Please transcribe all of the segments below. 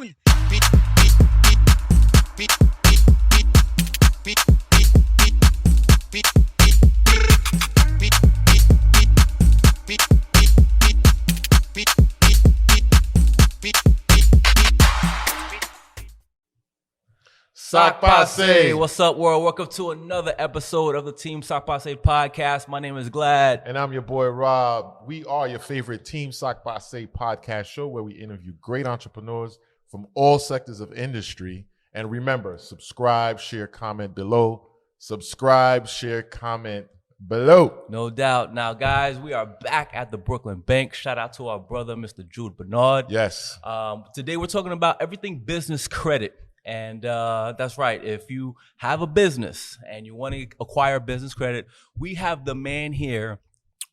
Brooklyn. Sock Passe. What's up, world? Welcome to another episode of the Team Sock Passe podcast. My name is Glad. And I'm your boy, Rob. We are your favorite Team Sock Passe podcast show where we interview great entrepreneurs from all sectors of industry. And remember, subscribe, share, comment below. Subscribe, share, comment below. No doubt. Now, guys, we are back at the Brooklyn Bank. Shout out to our brother, Mr. Jude Bernard. Yes. Today, we're talking about everything business credit. And that's right. If you have a business and you want to acquire business credit, we have the man here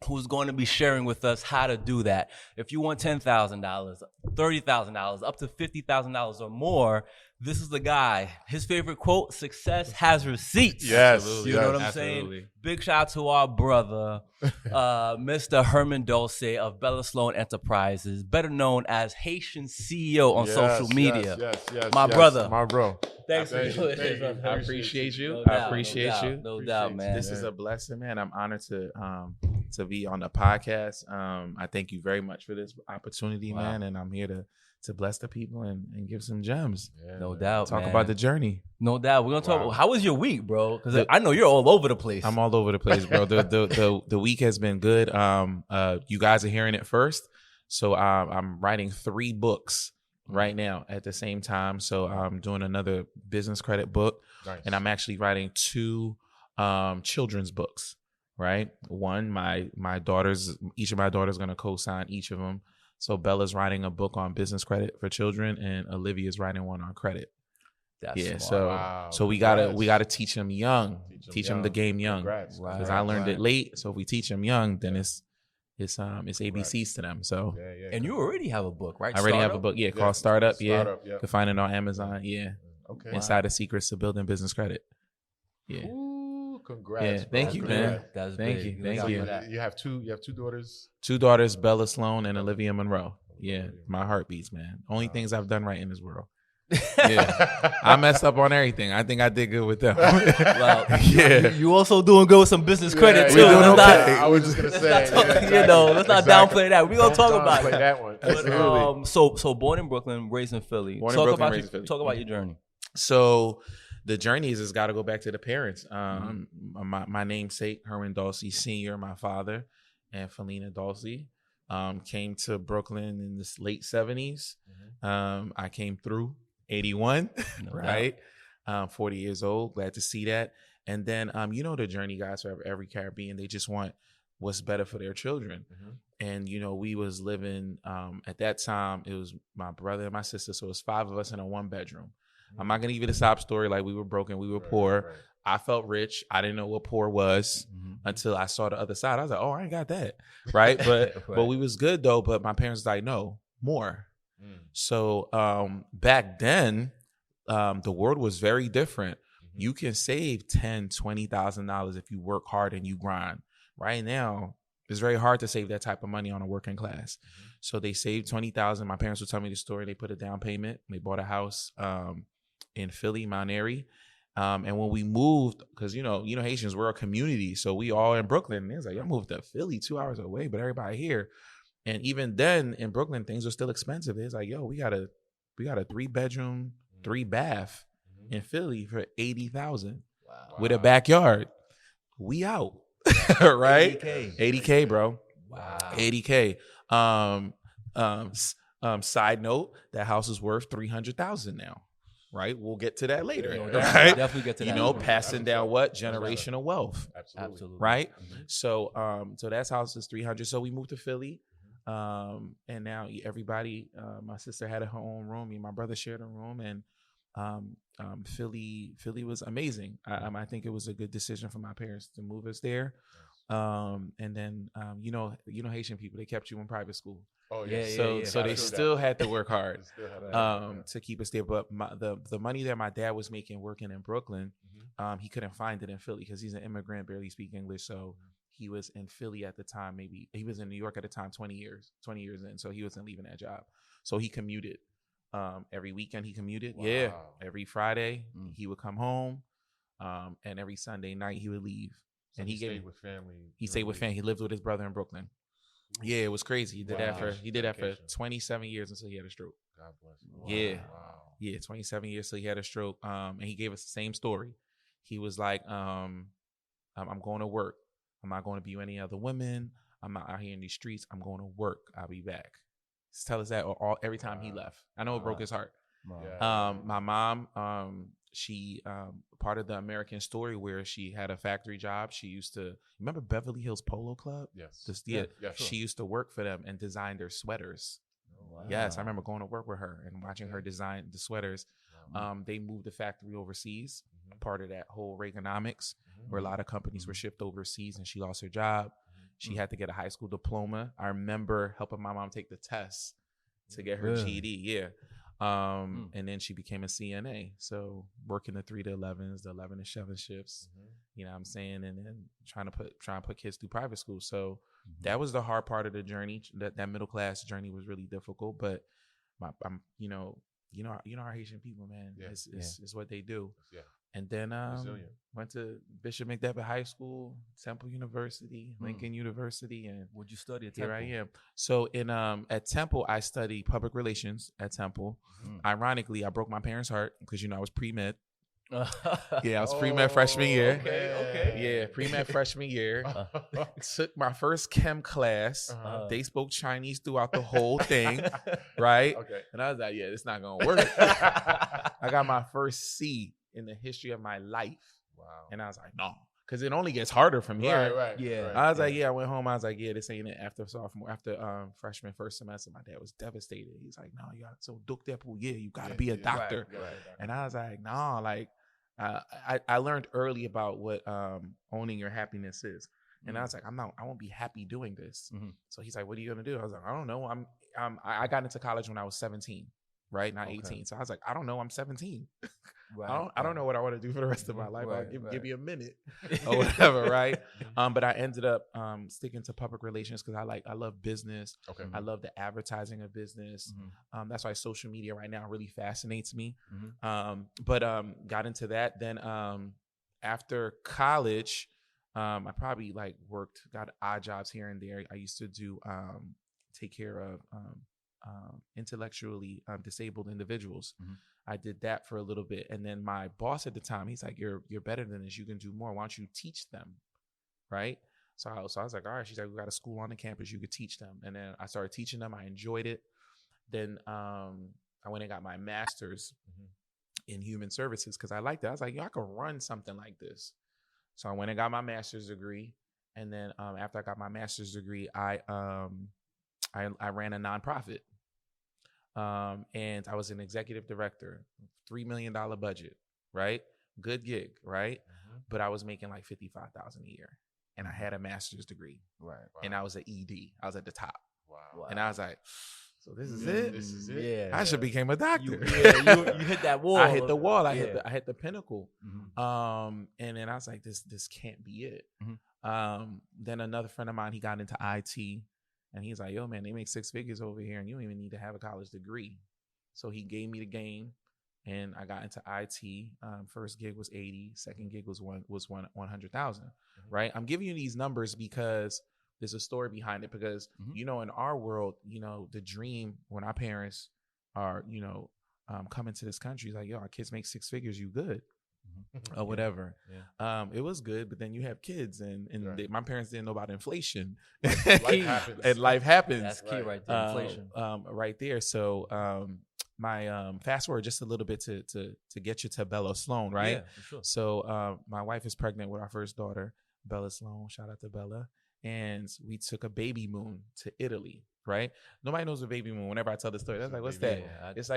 who's going to be sharing with us how to do that. If you want $10,000, $30,000, up to $50,000 or more, this is the guy. His favorite quote, success has receipts. Yes. You know what I'm saying? Big shout out to our brother, Mr. Herman Dolce of Bella Sloan Enterprises, better known as Haitian CEO on social media. Yes. My brother. My bro. Thanks for Thank doing you. this. I appreciate you. No I doubt, appreciate you. No doubt, man. This is a blessing, man. I'm honored to be on the podcast. I thank you very much for this opportunity, man. And I'm here to bless the people and give some gems. Yeah, No doubt, Talk man. about the journey. No doubt. We're gonna talk. Wow. How was your week, bro? Because I know you're all over the place. I'm all over the place, bro. The week has been good. You guys are hearing it first. So I'm writing 3 books right now at the same time. So I'm doing another business credit book. Nice. And I'm actually writing 2 children's books, right? One, each of my daughters going to co-sign each of them. So Bella's writing a book on business credit for children, and Olivia's writing one on credit. That's Wow. So we gotta teach them young, teach them the game young, Congrats. because I learned it late. So if we teach them young, then it's ABCs to them. So Yeah. And you already have a book, right? I already have a book, called Startup. Startup, You can find it on Amazon. Okay. Inside the secrets to building business credit. Yeah. Ooh, congrats. Yeah, bro. thank you, Congrats. man. That's Thank big. you, thank you. You have two daughters. 2 daughters, Bella Sloan and Olivia Monroe. Yeah, my heartbeats, man. Only things I've done right in this world. Yeah, I messed up on everything. I think I did good with them. Well, Yeah. you also doing good with some business credit too. we're doing Let's okay. I was just gonna say, let's not downplay that. We're gonna talk about downplay it. that one. But, so born in Brooklyn, raised in Philly. Born in Talk Brooklyn, about raised in Philly. Talk about your journey. So the journey has got to go back to the parents. My namesake, Herman Dolce Sr., my father, and Felina Dolce came to Brooklyn in the late 70s. I came through 81, right? 40 years old. Glad to see that. And then, the journey, guys, for every Caribbean, they just want what's better for their children. And, we was living, at that time, it was my brother and my sister. So it was 5 of us in a 1-bedroom. I'm not going to give you the sob story like we were broken, we were poor. Right. I felt rich. I didn't know what poor was until I saw the other side. I was like, oh, I ain't got that. Right. But we was good though. But my parents was like, no, more. So back then, the world was very different. You can save $10,000, $20,000 if you work hard and you grind. Right now, it's very hard to save that type of money on a working class. So they saved $20,000. My parents would tell me the story. They put a down payment. They bought a house in Philly, Mount Airy. And when we moved, because Haitians, we're a community, so we all in Brooklyn. And it's like, I moved to Philly 2 hours away, but everybody here. And even then in Brooklyn, things were still expensive. It's like, yo, we got a 3-bedroom, 3-bath in Philly for $80,000 with a backyard. We out, right? 80K, bro. Wow. 80K. Side note, that house is worth $300,000 now. Right, we'll get to that later. Right, Definitely get to that. Passing down what generational wealth. Absolutely. Right. So, that's house is 300. So we moved to Philly, and now everybody. My sister had her own room. Me and my brother shared a room, and Philly was amazing. I think it was a good decision for my parents to move us there. And then Haitian people, they kept you in private school. Oh yeah. So they still had to work hard to keep us there. But the money that my dad was making working in Brooklyn, he couldn't find it in Philly because he's an immigrant, barely speak English. So he was in Philly at the time. Maybe he was in New York at the time, 20 years in. So he wasn't leaving that job. So he commuted Every weekend he commuted. Wow. Yeah. Every Friday he would come home. And every Sunday night he would leave. So and he stayed with family. He stayed with family. He lived with his brother in Brooklyn. Yeah, it was crazy. He did that for 27 years until he had a stroke. God bless him. Yeah. Wow. Yeah, 27 years till he had a stroke. And he gave us the same story. He was like, I'm going to work. I'm not going to be with any other women. I'm not out here in these streets. I'm going to work. I'll be back. Just tell us that every time he left. I know it broke his heart. Yeah. My mom, she part of the American Story where she had a factory job. She used to remember Beverly Hills Polo Club. Yes. Yeah, sure. She used to work for them and design their sweaters. Wow. Yes, I remember going to work with her and watching her design the sweaters. They moved the factory overseas, part of that whole Reaganomics, where a lot of companies were shipped overseas, and she lost her job. She had to get a high school diploma. I remember helping my mom take the test to get her GED. Yeah. And then she became a CNA. So working the 3 to 11s, the 11 to 7 shifts, you know what I'm saying? And then trying to put kids through private school. So that was the hard part of the journey. That middle class journey was really difficult, but I'm our Haitian people, man. Yeah. It's what they do. Yeah. And then Resilient. went to Bishop McDevitt High School, Temple University, Lincoln University, and what'd you study at Temple? Here I am. So at Temple, I studied public relations at Temple. Ironically, I broke my parents' heart because I was pre-med. Yeah, I was pre-med freshman year. Okay. Yeah, pre-med freshman year. Took my first chem class. They spoke Chinese throughout the whole thing, right? Okay. And I was like, yeah, it's not gonna work. I got my first C in the history of my life. Wow. And I was like, no, because it only gets harder from here. Right. Yeah. Right. I was like, I went home. I was like, this ain't it. After freshman first semester, my dad was devastated. He's like, no, you got so doctor, you got to be a doctor. Right. And I was like, no, like I learned early about what owning your happiness is. And I was like, I won't be happy doing this. So he's like, what are you gonna do? I was like, I don't know. I got into college when I was 17, right? Not 18. So I was like, I don't know. I'm 17. Right. I don't know what I want to do for the rest of my life. Right, Give me a minute or whatever, right? But I ended up sticking to public relations because I love business. Okay. I love the advertising of business. That's why social media right now really fascinates me. But got into that. Then after college, I probably got odd jobs here and there. I used to do take care of intellectually disabled individuals. I did that for a little bit. And then my boss at the time, he's like, you're better than this. You can do more. Why don't you teach them? Right. So I was like, all right. She's like, we got a school on the campus. You could teach them. And then I started teaching them. I enjoyed it. Then I went and got my master's in human services because I liked it. I was like, I could run something like this. So I went and got my master's degree. And then after I got my master's degree, I ran a nonprofit. And I was an executive director, $3 million budget, right? Good gig, right? But I was making like $55,000 a year, and I had a master's degree, Right? Wow. And I was an ED. I was at the top, Wow. and I was like, "So this is it? This is it. Yeah. I should became a doctor." You hit that wall. I hit the wall. I Yeah. hit the pinnacle. And then I was like, "This can't be it." Then another friend of mine, he got into IT. And he's like, yo, man, they make 6 figures over here and you don't even need to have a college degree. So he gave me the game and I got into IT. First gig was 80. Second gig was 100,000, right? I'm giving you these numbers because there's a story behind it because, in our world, the dream when our parents are, coming to this country is like, yo, our kids make 6 figures, you good. Or whatever. Yeah. It was good, but then you have kids and my parents didn't know about inflation. Life happens. And life happens. That's key right there. Inflation. Right there. So my fast forward just a little bit to get you to Bella Sloan, right? Yeah, for sure. So my wife is pregnant with our first daughter, Bella Sloan. Shout out to Bella. And we took a baby moon to Italy. Right? Nobody knows a baby moon. Whenever I tell the story, that's like, what's that? Yeah, it's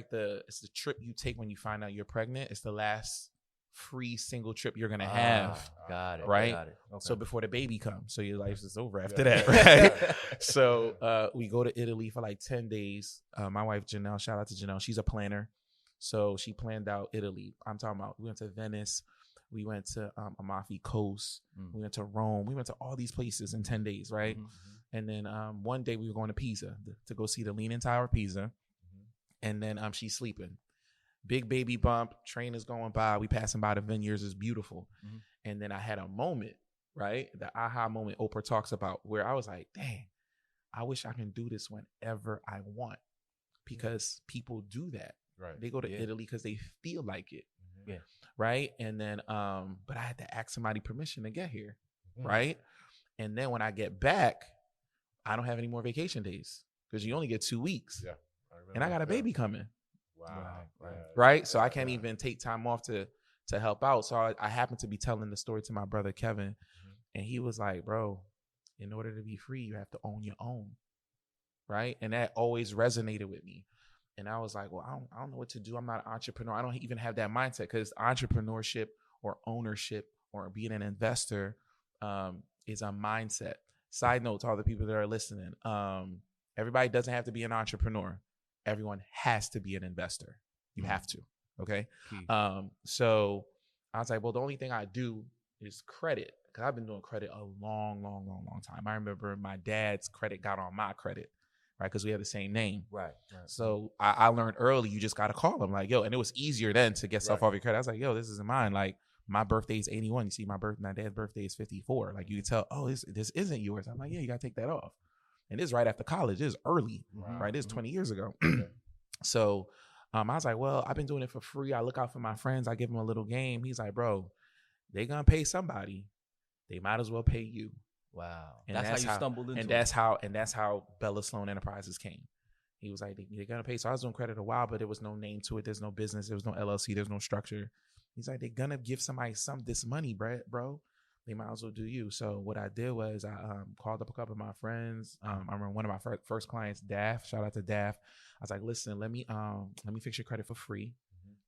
the trip you take when you find out you're pregnant. It's the last free single trip you're gonna have. Got it. Right? Got it. Okay. So before the baby comes, so your life is over after that, right? So we go to Italy for like 10 days. My wife Janelle, shout out to Janelle, she's a planner. So she planned out Italy. I'm talking about we went to Venice, we went to Amalfi Coast, we went to Rome, we went to all these places in 10 days, right? And then one day we were going to Pisa to go see the Leaning Tower of Pisa. And then she's sleeping. Big baby bump, train is going by. We passing by the vineyards. It's beautiful. Mm-hmm. And then I had a moment, right? The aha moment Oprah talks about, where I was like, dang, I wish I can do this whenever I want, because people do that. Right. They go to Italy because they feel like it. Mm-hmm. Yeah. Right. And then, but I had to ask somebody permission to get here. Mm-hmm. Right. And then when I get back, I don't have any more vacation days, because you only get 2 weeks. Yeah. And I got a baby coming. Wow. Right. So I can't even take time off to help out. So I happened to be telling the story to my brother, Kevin. Mm-hmm. And he was like, bro, in order to be free, you have to own your own. Right. And that always resonated with me. And I was like, well, I don't know what to do. I'm not an entrepreneur. I don't even have that mindset, because entrepreneurship or ownership or being an investor is a mindset. Side note to all the people that are listening. Everybody doesn't have to be an entrepreneur. Everyone has to be an investor. You have to. Okay. So I was like, well, the only thing I do is credit, because I've been doing credit a long time. I remember my dad's credit got on my credit, right? Because we have the same name. Right. So I learned early, you just got to call them like, yo, and it was easier then to get stuff off your credit. I was like, yo, this isn't mine. Like, my birthday is 81. You see, my dad's birthday is 54. Like, you can tell, oh, this isn't yours. I'm like, yeah, you got to take that off. And this is right after college. This is early, right? This is 20 years ago. So I was like, well, I've been doing it for free. I look out for my friends. I give them a little game. He's like, bro, they going to pay somebody. They might as well pay you. Wow. And that's how you stumbled into it. And that's how Bella Sloan Enterprises came. He was like, they're going to pay. So I was doing credit a while, but there was no name to it. There's no business. There was no LLC. There's no structure. He's like, they're going to give somebody this money, bro. They might as well do you. So what I did was I called up a couple of my friends. I remember one of my first clients, Daff. Shout out to Daff. I was like, listen, let me fix your credit for free,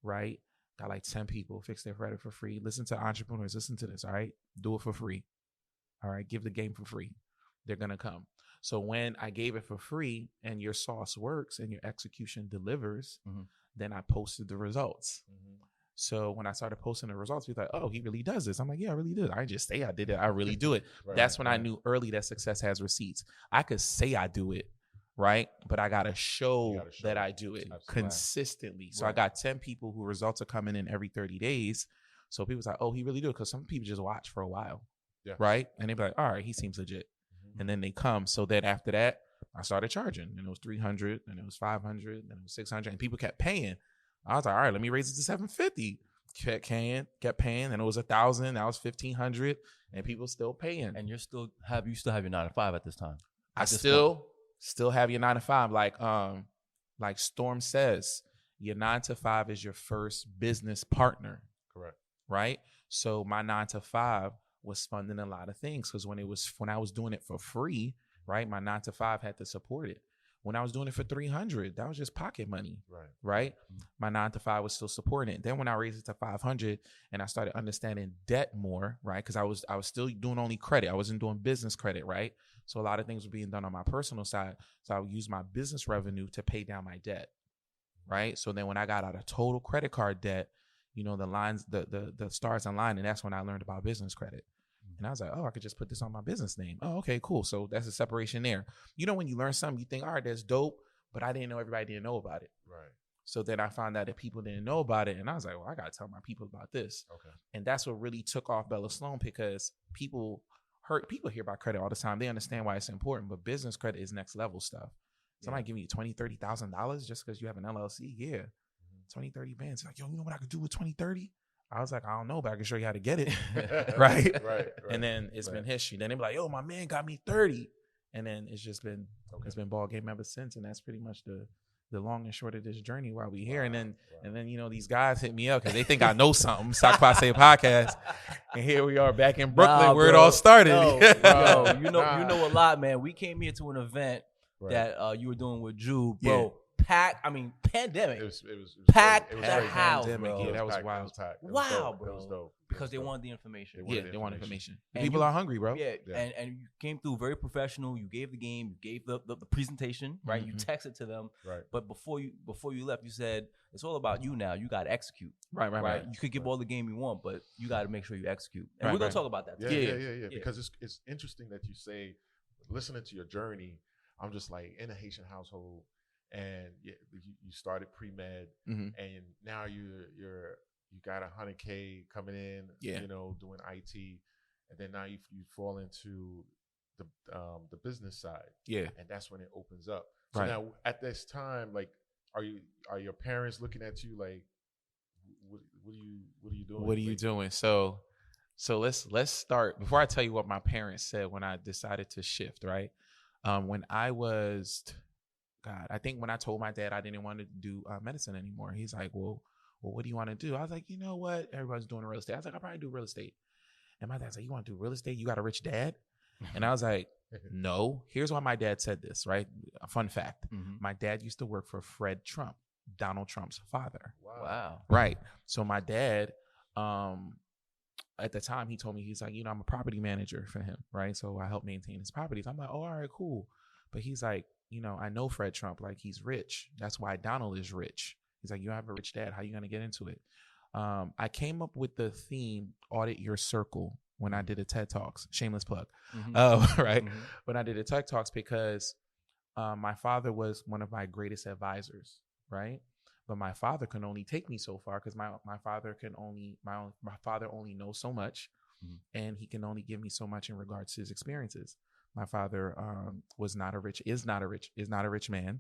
right? Got like 10 people fix their credit for free. Listen to entrepreneurs. Listen to this, all right? Do it for free. All right? Give the game for free. They're going to come. So when I gave it for free and your sauce works and your execution delivers, then I posted the results. So when I started posting the results, we thought, oh, he really does this. I'm like, yeah, I really did. I just say I did it. I really do it. That's when I knew early that success has receipts. I could say I do it, right? But I got to show that I do it consistently. So I got 10 people who results are coming in every 30 days. So people's like, oh, he really do it. Because some people just watch for a while, right? And they be like, all right, he seems legit. And then they come. So then after that, I started charging. And it was $300, and it was $500, and it was $600. And people kept paying. I was like, all right, let me raise it to $750. Kept paying, and it was $1,000. Now it's $1,500, and people still paying. And you still have your 9 to 5 at this time. I still have your 9 to 5. Like Storm says, your 9 to 5 is your first business partner. Correct. Right. So my 9 to 5 was funding a lot of things, because when I was doing it for free, right, my 9 to 5 had to support it. When I was doing it for $300, that was just pocket money, right? My 9 to 5 was still supporting it. Then when I raised it to $500 and I started understanding debt more, right? Because I was still doing only credit. I wasn't doing business credit, right? So a lot of things were being done on my personal side. So I would use my business revenue to pay down my debt, right? So then when I got out of total credit card debt, the lines, the stars align, and that's when I learned about business credit. And I was like, oh, I could just put this on my business name. Oh, okay, cool. So that's a separation there. When you learn something, you think, all right, that's dope, but I didn't know everybody didn't know about it. Right. So then I found out that people didn't know about it. And I was like, well, I got to tell my people about this. Okay. And that's what really took off Bella Sloan, because people hear about credit all the time. They understand why it's important, but business credit is next level stuff. Somebody giving you $20,000, $30,000 just because you have an LLC. Yeah. 20, 30 bands. Like, yo, you know what I could do with 20, 30? I was like, I don't know, but I can show you how to get it. right? And then it's been history. Then they be like, yo, my man got me 30. And then it's just been, it's been ball game ever since. And that's pretty much the long and short of this journey while we here. And then, these guys hit me up because they think I know something. Stock Passe Podcast. And here we are back in Brooklyn where it all started. You know a lot, man. We came here to an event that you were doing with Jude, bro. Yeah. Pandemic. It was packed it was the crazy. house, Pandemic, bro. yeah, that was wild. Wow, It was dope. Because they wanted the information. They want information. And people are hungry, bro. Yeah. And you came through very professional. You gave the game. You gave the presentation, right? You texted to them. Right. But before you left, you said, it's all about you now. You got to execute. Right. You could give all the game you want, but you got to make sure you execute. And we're going to talk about that too. Yeah. Because it's interesting that you say, listening to your journey, I'm just like, in a Haitian household, and you started pre-med, and now you got $100K coming in, doing IT, and then now you fall into the business side, and that's when it opens up. So now at this time, like, are your parents looking at you like, what are you doing? What are you doing? So let's start. Before I tell you what my parents said when I decided to shift, right? When I was, I think when I told my dad I didn't want to do medicine anymore, he's like, well, what do you want to do? I was like, you know what? Everybody's doing real estate. I was like, I'll probably do real estate. And my dad's like, you want to do real estate? You got a rich dad? And I was like, no. Here's why my dad said this, right? A fun fact. My dad used to work for Fred Trump, Donald Trump's father. Wow. Right. So my dad, at the time, he told me, he's like, I'm a property manager for him, right? So I help maintain his properties. I'm like, oh, all right, cool. But he's like, I know Fred Trump, like, he's rich. That's why Donald is rich. He's like, you have a rich dad. How you going to get into it? I came up with the theme, Audit Your Circle, when I did a TED Talks. Shameless plug. Right? When I did a TED Talks, because my father was one of my greatest advisors, right? But my father can only take me so far, because my father only knows so much, and he can only give me so much in regards to his experiences. My father is not a rich man.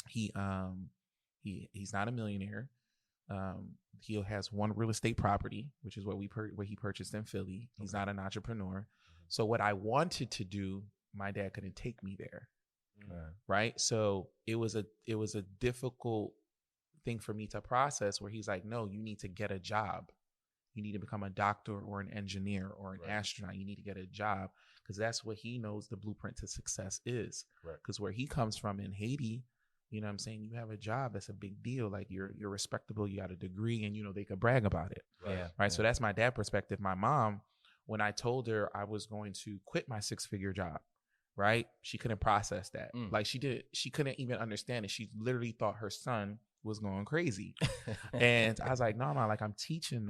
He's not a millionaire. He has one real estate property, which is what he purchased in Philly. He's not an entrepreneur. So what I wanted to do, my dad couldn't take me there. Right. So it was a difficult thing for me to process, where he's like, no, you need to get a job. You need to become a doctor or an engineer or an astronaut. You need to get a job, because that's what he knows the blueprint to success is. Because where he comes from in Haiti, you know what I'm saying, you have a job, that's a big deal. Like, you're respectable, you got a degree, and they could brag about it. Right. So that's my dad perspective. My mom, when I told her I was going to quit my 6-figure job, right, she couldn't process that. Like, she couldn't even understand it. She literally thought her son was going crazy. And I was like, no, Mom, like, I'm teaching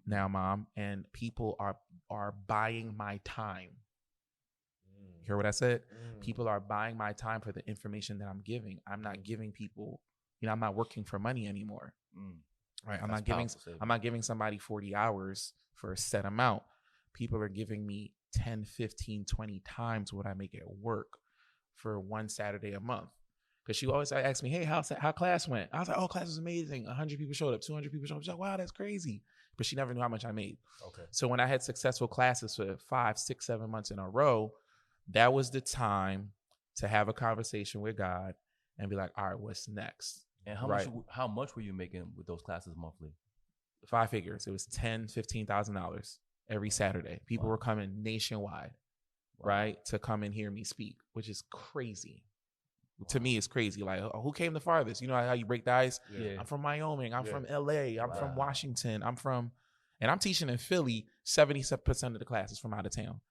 now, Mom, and people are buying my time. Hear what I said? People are buying my time for the information that I'm giving. I'm not giving people, I'm not working for money anymore. Right? I'm not giving somebody 40 hours for a set amount. People are giving me 10, 15, 20 times what I make at work for one Saturday a month. Because she always asked me, hey, how class went? I was like, oh, class was amazing. 100 people showed up, 200 people showed up. She's like, wow, that's crazy. But she never knew how much I made. So when I had successful classes for 5, 6, 7 months in a row, that was the time to have a conversation with God and be like, all right, what's next? And how much were you making with those classes monthly? 5 figures. It was $10,000, $15,000 every Saturday. People were coming nationwide, right, to come and hear me speak, which is crazy. To me, it's crazy. Like, who came the farthest? You know how you break the ice? I'm from Wyoming. I'm from LA. I'm from Washington. And I'm teaching in Philly. 70% of the class is from out of town.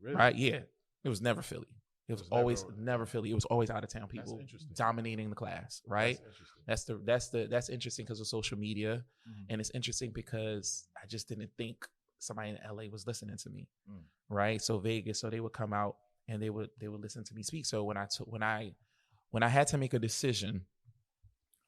Really? Right? Yeah. It was never Philly. It was always never Philly. It was always out of town people dominating the class, right? That's interesting because of social media, and it's interesting because I just didn't think somebody in LA was listening to me, right? So Vegas, so they would come out and they would listen to me speak. So when I had to make a decision,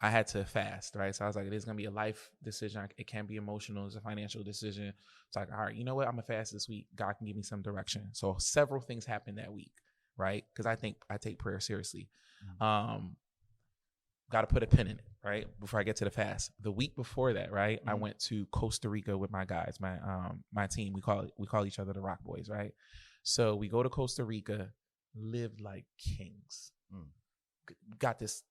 I had to fast, right? So I was like, it is gonna be a life decision. It can be emotional. It's a financial decision. It's like, all right, you know what? I'm gonna fast this week. God can give me some direction. So several things happened that week, right? Because I think I take prayer seriously. Got to put a pin in it, right? Before I get to the fast. The week before that, right? I went to Costa Rica with my guys, my team. We call each other the Rock Boys, right? So we go to Costa Rica, live like kings. We got this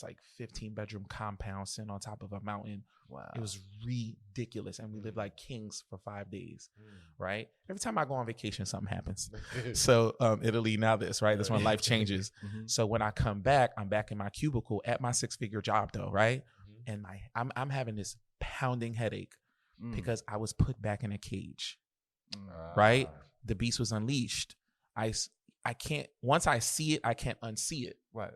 like 15-bedroom compound sitting on top of a mountain. Wow. It was ridiculous. And we lived like kings for 5 days, right? Every time I go on vacation, something happens. So Italy, now this, right? That's when life changes. So when I come back, I'm back in my cubicle at my 6-figure job though, right? And I'm having this pounding headache because I was put back in a cage, right? The beast was unleashed. I can't, once I see it, I can't unsee it. Right.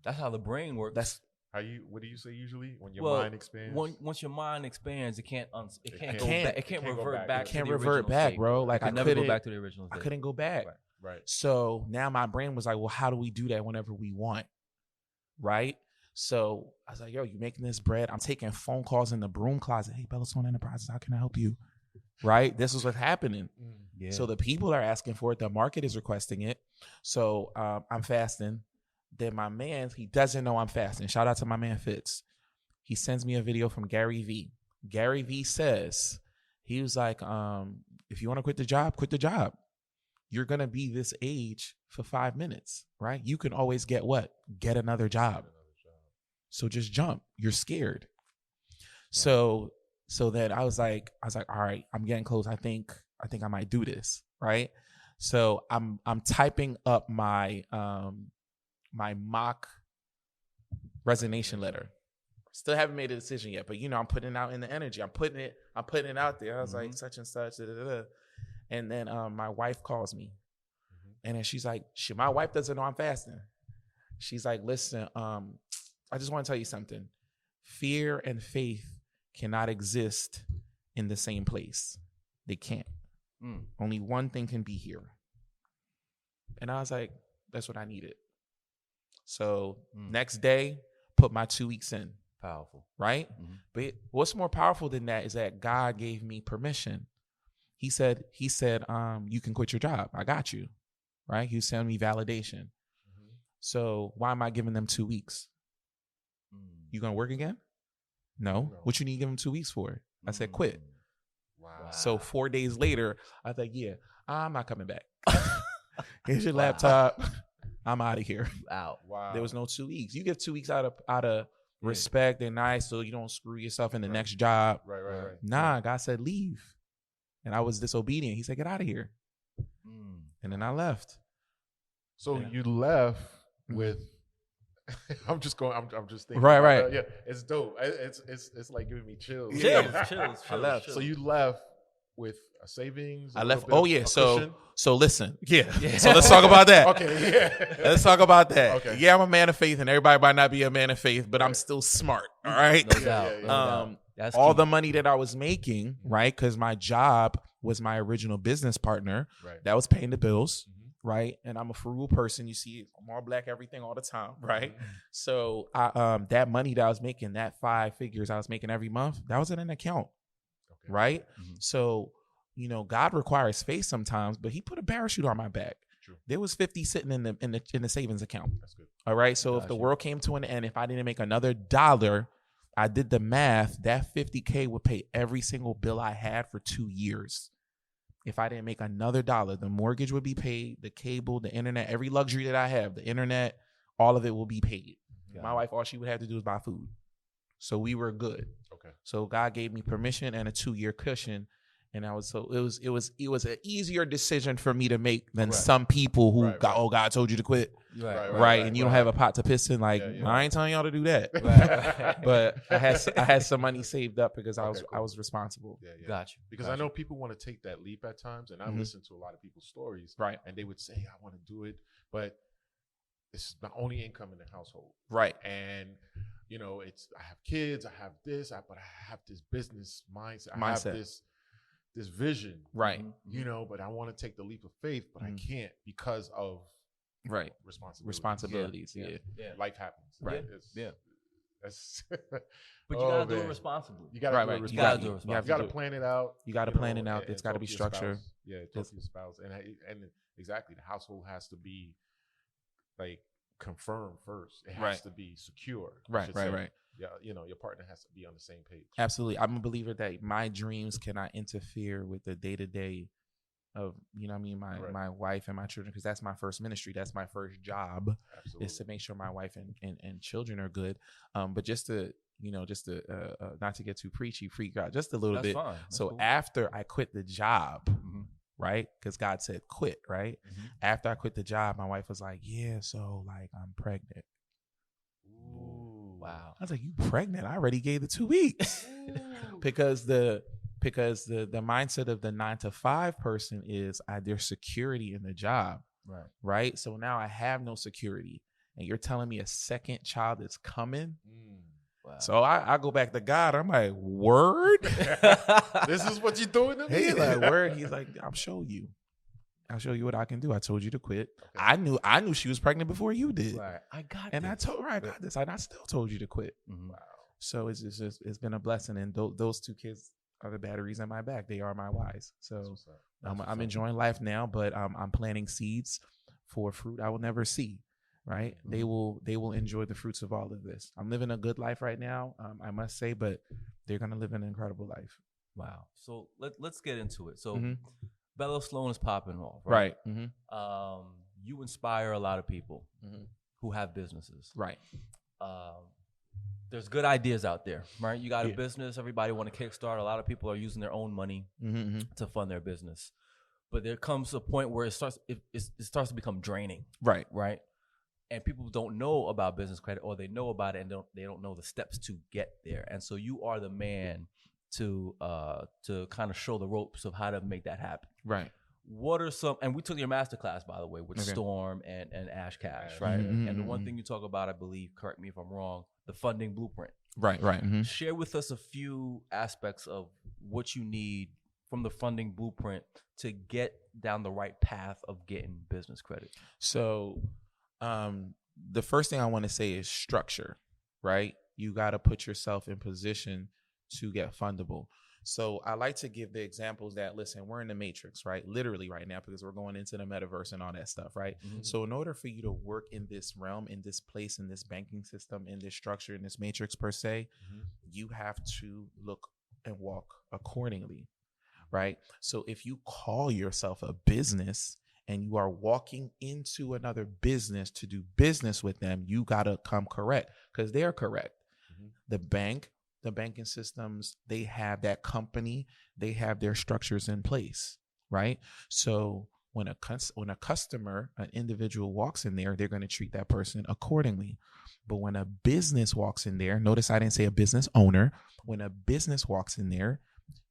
That's how the brain works. That's how what do you say usually when your mind expands? Once your mind expands, it can't revert back. It can't revert back, bro. Like I never go back to the original state. I couldn't go back. Right. So now my brain was like, well, how do we do that whenever we want? right? So I was like, yo, you making this bread? I'm taking phone calls in the broom closet. Hey, Bellastone Enterprises, how can I help you? Right? This is what's happening. Yeah. So the people are asking for it. The market is requesting it. So I'm fasting. Then my man, he doesn't know I'm fasting. Shout out to my man Fitz. He sends me a video from Gary V. Gary V says, he was like, if you want to quit the job, quit the job. You're going to be this age for 5 minutes, right? You can always get what? Get another job. So just jump. You're scared. Right. So then I was like, all right, I'm getting close. I think I might do this, right? So I'm typing up my my mock resignation letter. Still haven't made a decision yet, but I'm putting it out in the energy. I'm putting it out there. I was like such and such, and then my wife calls me, and then she's like, my wife doesn't know I'm fasting. She's like, listen, I just want to tell you something. Fear and faith cannot exist in the same place. They can't. Only one thing can be here. And I was like, that's what I needed. So next day, put my 2 weeks in. Powerful. Right? But what's more powerful than that is that God gave me permission. He said, you can quit your job. I got you. Right? He was sending me validation. So why am I giving them 2 weeks? You gonna work again? No. What you need to give them 2 weeks for? I said, quit. Wow. So 4 days later, I was like, yeah, I'm not coming back. Here's your laptop. I'm out of here. Out. Wow. There was no 2 weeks. You give 2 weeks out of respect and nice, so you don't screw yourself in the next job. Right. Nah, God said leave, and I was disobedient. He said get out of here, and then I left. So you left with. I'm just thinking. Right. Yeah, it's dope. It's like giving me chills. Chills. I left. So you left with a savings. I left. Oh yeah. So listen. Yeah. So let's talk about that. Okay. Yeah. Let's talk about that. Okay. Yeah, I'm a man of faith, and everybody might not be a man of faith, but I'm still smart. All right. No doubt. That's all key. the money that I was making, right? Because my job was my original business partner. Right. That was paying the bills. Right. And I'm a frugal person. You see, I'm all black, everything all the time. Right. So that money that I was making, that 5 figures I was making every month, that was in an account. Okay. Right. So, God requires faith sometimes, but he put a parachute on my back. True. There was 50 sitting in the savings account. That's good. All right. So if the world came to an end, if I didn't make another $1, I did the math, that $50K would pay every single bill I had for 2 years. If I didn't make another $1, the mortgage would be paid, the cable, the internet, every luxury that I have, the internet, all of it will be paid. Yeah. My wife, all she would have to do is buy food. So we were good. Okay. So God gave me permission and a 2-year cushion. And it was an easier decision for me to make than some people who God told you to quit. Right. And you don't have a pot to piss in. Like, I ain't telling y'all to do that. But I had some money saved up because I was responsible. Yeah. Gotcha. Because I know people want to take that leap at times, and I listen to a lot of people's stories. Right. And they would say, I want to do it, but this is my only income in the household. Right. And I have kids, I have this, but I have this business mindset. I have this vision, right? But I want to take the leap of faith, but I can't because of responsibilities. Yeah. Life happens, right? But you gotta do it responsibly. You gotta do it responsibly. You gotta plan it out. You gotta plan it out. It's gotta be structured. Talk to your spouse, and exactly, the household has to be like confirmed first. It has to be secure. Right. Yeah, your partner has to be on the same page. Absolutely. I'm a believer that my dreams cannot interfere with the day-to-day of, my wife and my children, because that's my first ministry. That's my first job. Absolutely. Is to make sure my wife and children are good. But just to not to get too preachy, freak out just a little bit. Fine. So cool. After I quit the job, right? Because God said quit, right? After I quit the job, my wife was like, yeah, so like I'm pregnant. Wow. I was like, you pregnant? I already gave the 2 weeks. because the mindset of the 9-to-5 person is there's security in the job. Right. So now I have no security. And you're telling me a second child is coming? Wow. So I go back to God. I'm like, word? This is what you're doing to me? He's like, word? He's like, I'll show you. I'll show you what I can do. I told you to quit. Okay. I knew she was pregnant before you did. Right. I got and this. I told her I got this. And I still told you to quit. Mm-hmm. Wow. So it's been a blessing. And those two kids are the batteries in my back. They are my whys. So I'm enjoying life now, but I'm planting seeds for fruit I will never see. Right. Mm-hmm. They will enjoy the fruits of all of this. I'm living a good life right now, I must say, but they're going to live an incredible life. Wow. So let's get into it. So mm-hmm. Bella Sloan is popping off, right? Mm-hmm. You inspire a lot of people mm-hmm. who have businesses. Right. There's good ideas out there, right? You got a business. Everybody want to kickstart. A lot of people are using their own money mm-hmm. to fund their business. But there comes a point where it starts to become draining. Right. Right. And people don't know about business credit, or they know about it and they don't know the steps to get there. And so you are the man to kind of show the ropes of how to make that happen. Right. What are some, and we took your master class, by the way, with Storm and Ash Cash, right? Mm-hmm, and the one thing you talk about, I believe, correct me if I'm wrong, the funding blueprint. Right. Mm-hmm. Share with us a few aspects of what you need from the funding blueprint to get down the right path of getting business credit. So the first thing I want to say is structure, right? You got to put yourself in position to get fundable. So I like to give the examples that, listen, we're in the matrix, right? Literally right now, because we're going into the metaverse and all that stuff, right? Mm-hmm. So in order for you to work in this realm, in this place, in this banking system, in this structure, in this matrix per se, mm-hmm. you have to look and walk accordingly, right? So if you call yourself a business and you are walking into another business to do business with them, you got to come correct, because they're correct. Mm-hmm. The banking systems, they have that company, they have their structures in place, right? So when a customer, an individual walks in there, they're going to treat that person accordingly. But when a business walks in there, notice I didn't say a business owner. When a business walks in there,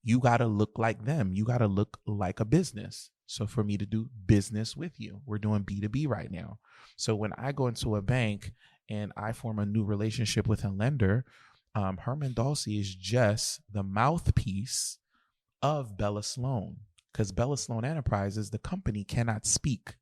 you got to look like them. You got to look like a business. So for me to do business with you, we're doing B2B right now. So when I go into a bank and I form a new relationship with a lender, Herman Dolce is just the mouthpiece of Bella Sloan, because Bella Sloan Enterprises, the company, cannot speak.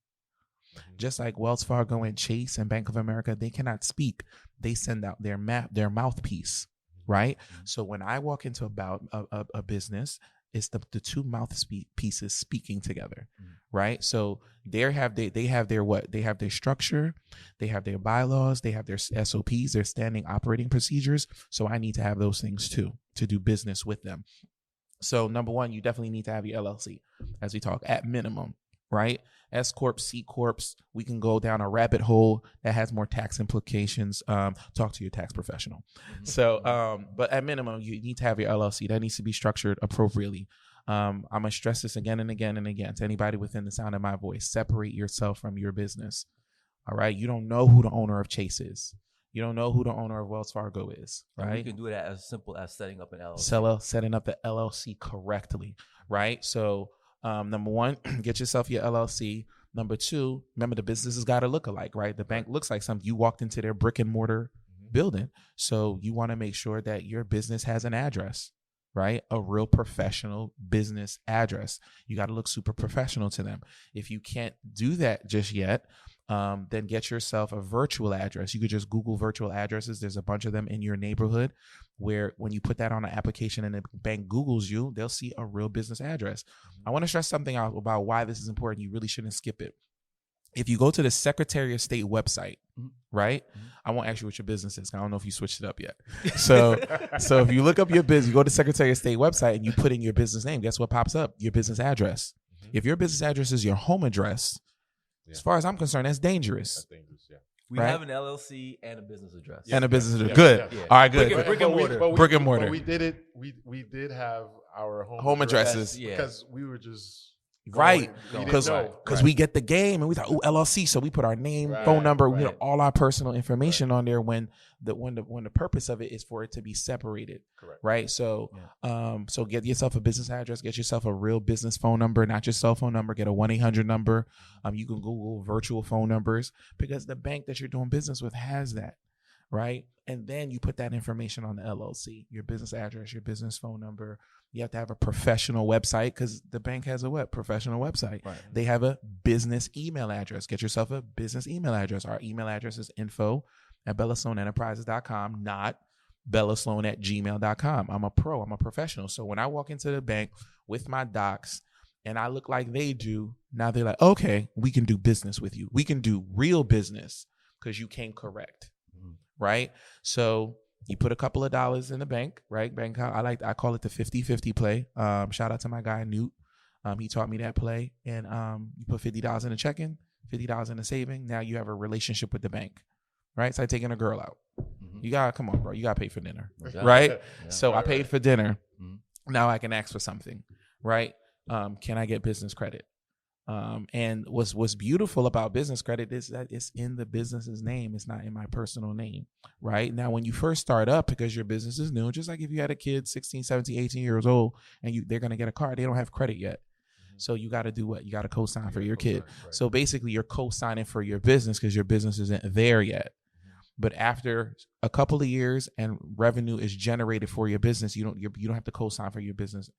Mm-hmm. Just like Wells Fargo and Chase and Bank of America, they cannot speak. They send out their mouthpiece, right? Mm-hmm. So when I walk into a business, it's the two mouthpieces speaking together, right? So they have their what? They have their structure, they have their bylaws, they have their SOPs, their standing operating procedures. So I need to have those things too to do business with them. So number one, you definitely need to have your LLC, as we talk, at minimum, right? S Corp, C Corps, we can go down a rabbit hole that has more tax implications. Talk to your tax professional. So, but at minimum, you need to have your LLC. That needs to be structured appropriately. I'm going to stress this again and again and again to anybody within the sound of my voice. Separate yourself from your business. All right. You don't know who the owner of Chase is. You don't know who the owner of Wells Fargo is, right? And you can do that as simple as setting up an LLC. Setting up the LLC correctly, right? So, number one, get yourself your LLC. Number two, remember the business has got to look alike, right? The bank looks like something. You walked into their brick and mortar building. So you want to make sure that your business has an address, right? A real professional business address. You got to look super professional to them. If you can't do that just yet, then get yourself a virtual address. You could just Google virtual addresses. There's a bunch of them in your neighborhood where when you put that on an application and the bank Googles you, they'll see a real business address. I want to stress something out about why this is important. You really shouldn't skip it. If you go to the Secretary of State website, right? I won't ask you what your business is. I don't know if you switched it up yet. So if you look up your business, you go to Secretary of State website and you put in your business name, guess what pops up? Your business address. If your business address is your home address, as far as I'm concerned, that's dangerous. That's dangerous, yeah. We have an LLC and a business address. And a business address. Good. Yeah. All right, good. Brick and mortar. Brick and mortar. But we did it. We did have our home addresses. Because we were just right. Because we get the game and we thought, oh, LLC. So we put our name, phone number, we put all our personal information on there when the purpose of it is for it to be separated. Correct. Right. So so get yourself a business address, get yourself a real business phone number, not your cell phone number, get a 1-800 number. You can Google virtual phone numbers because the bank that you're doing business with has that. right? And then you put that information on the LLC, your business address, your business phone number. You have to have a professional website because the bank has a professional website. Right. They have a business email address. Get yourself a business email address. Our email address is info@bellasloanenterprises.com, not bellasloan@gmail.com. I'm a pro. I'm a professional. So when I walk into the bank with my docs and I look like they do, now they're like, okay, we can do business with you. We can do real business because you came correct. Right? So you put a couple of dollars in the bank, right? Bank account. I call it the 50-50 play. Shout out to my guy, Newt. He taught me that play. And you put $50 in a checking, $50 in a saving. Now you have a relationship with the bank, right? It's like taking a girl out. You come on, bro. You got to pay for dinner, right? Yeah. So I paid for dinner. Now I can ask for something, right? Can I get business credit? And what's beautiful about business credit is that it's in the business's name. It's not in my personal name, right? Now, when you first start up, because your business is new, just like if you had a kid 16, 17, 18 years old and they're going to get a car, they don't have credit yet. So you got to do what? You got to co-sign for your kid. Right. So basically you're co-signing for your business because your business isn't there yet. But after a couple of years and revenue is generated for your business, you don't have to co-sign for your business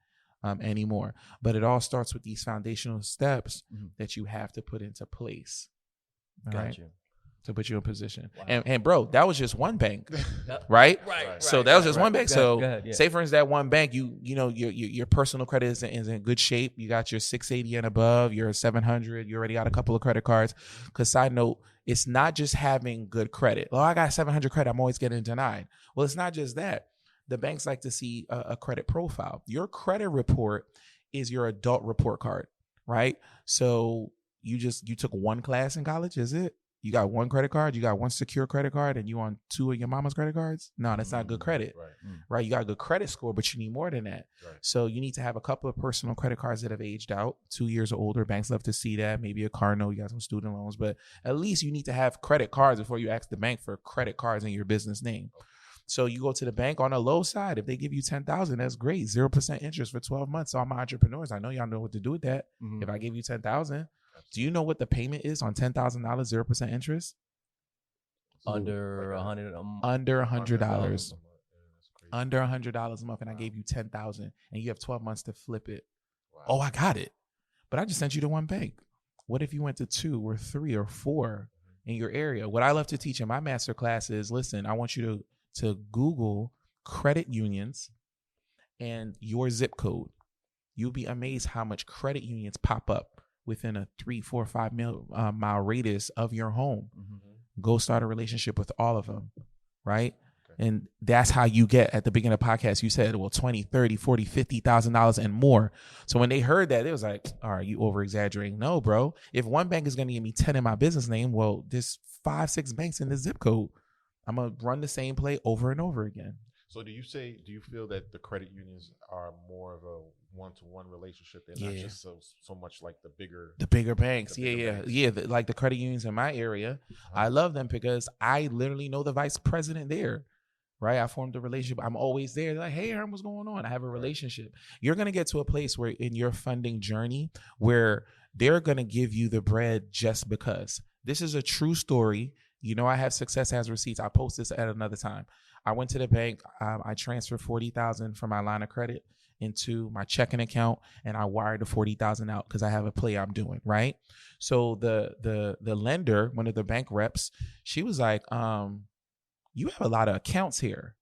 anymore. But it all starts with these foundational steps that you have to put into place. Right? To put you in position. Wow. And bro, that was just one bank, right? Right. So that was just one bank. So say for instance, that one bank, your personal credit is in good shape. You got your 680 and above, you're 700, you already got a couple of credit cards. Because side note, it's not just having good credit. Oh, I got 700 credit, I'm always getting denied. Well, it's not just that. The banks like to see a credit profile. Your credit report is your adult report card, right? So you took one class in college, is it? You got one credit card, you got one secure credit card, and you on two of your mama's credit cards? No, that's not good credit, right? You got a good credit score, but you need more than that. Right. So you need to have a couple of personal credit cards that have aged out, 2 years or older. Banks love to see that. Maybe a car note, you got some student loans, but at least you need to have credit cards before you ask the bank for credit cards in your business name. So you go to the bank on the low side. If they give you $10,000, that's great. 0% interest for 12 months. So all my entrepreneurs, I know y'all know what to do with that. If I give you $10,000, do you know what the payment is on $10,000, 0% interest? Under $100. Under $100. Under $100 a month, and I gave you $10,000, and you have 12 months to flip it. Wow. Oh, I got it. But I just sent you to one bank. What if you went to 2 or 3 or 4 in your area? What I love to teach in my master class is, listen, I want you to Google credit unions and your zip code. You'll be amazed how much credit unions pop up within a 3, 4, 5 mile radius of your home. Go start a relationship with all of them, right? Okay. And that's how you get, at the beginning of the podcast, you said, well, $20, $30, $40, $50,000 and more. So when they heard that, it was like, all right, you over exaggerating. No, bro. If one bank is going to give me 10 in my business name, well, there's 5, 6 banks in the zip code. I'm going to run the same play over and over again. So do you feel that the credit unions are more of a one-to-one relationship? They're not just so much like the bigger banks. Banks. Like the credit unions in my area, I love them because I literally know the vice president there, right? I formed a relationship. I'm always there. They're like, hey, Herman, what's going on? I have a relationship. You're going to get to a place where in your funding journey where they're going to give you the bread just because. This is a true story. You know, I have success has receipts. I'll post this at another time. I went to the bank. I transferred $40,000 from my line of credit into my checking account, and I wired the $40,000 out because I have a play I'm doing, right? So the lender, one of the bank reps, she was like, you have a lot of accounts here.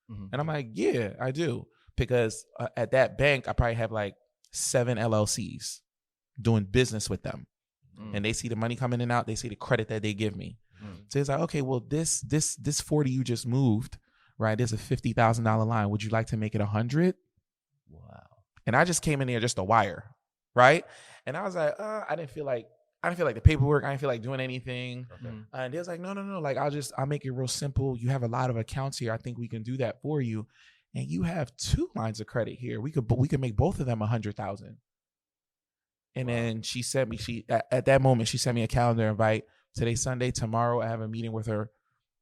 And I'm like, yeah, I do. Because at that bank, I probably have like 7 LLCs doing business with them. And they see the money coming in and out. They see the credit that they give me. So it's like, okay, well, this 40 you just moved, right? There's a $50,000 line. Would you like to make it 100? Wow. And I just came in there just a wire, right? And I was like, I didn't feel like the paperwork. I didn't feel like doing anything. Okay. And they was like, no. Like, I'll make it real simple. You have a lot of accounts here. I think we can do that for you. And you have 2 lines of credit here. We could make both of them 100,000. And then she sent me, at that moment, she sent me a calendar invite. Today's Sunday. Tomorrow I have a meeting with her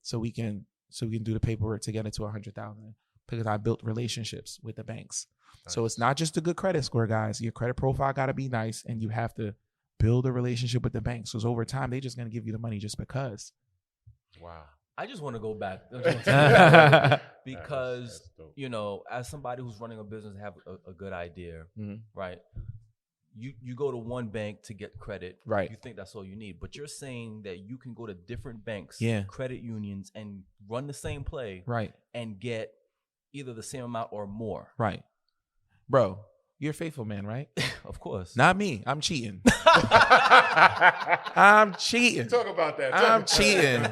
so we can do the paperwork to get it to 100,000 because I built relationships with the banks. Nice. So it's not just a good credit score, guys. Your credit profile got to be nice, and you have to build a relationship with the banks. So over time, they're just going to give you the money just because. Wow. I just want to go back because That's dope. you know, as somebody who's running a business, have a good idea, right? You go to one bank to get credit, Right. You think that's all you need, but you're saying that you can go to different banks, Yeah. credit unions, and run the same play, Right. and get either the same amount or more. Right. Bro, you're a faithful man, right? Of course. Not me. I'm cheating. I'm cheating. Talk about that. I'm cheating.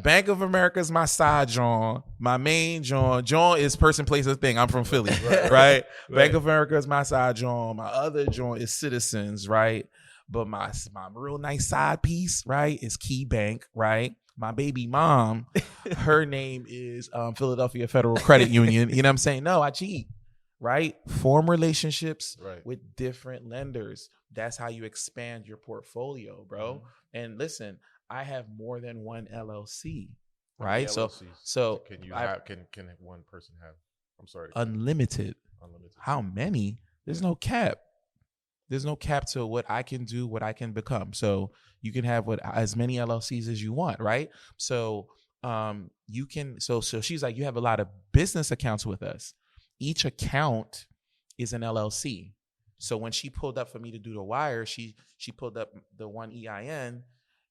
Bank of America is my side joint. My main joint. Joint is person, place, or thing. I'm from Philly, right? Bank of America is my side joint. My other joint is Citizens, right? But my real nice side piece, right, is Key Bank, right? My baby mom, her name is Philadelphia Federal Credit Union. You know what I'm saying? No, I cheat, right? Form relationships with different lenders. That's how you expand your portfolio, bro. And listen, I have more than one LLC, right? So can one person have? I'm sorry. Unlimited. How many? There's no cap. There's no cap to what I can do, what I can become. So you can have as many LLCs as you want, right? So you can. So she's like, you have a lot of business accounts with us. Each account is an LLC. So when she pulled up for me to do the wire, she pulled up the one EIN.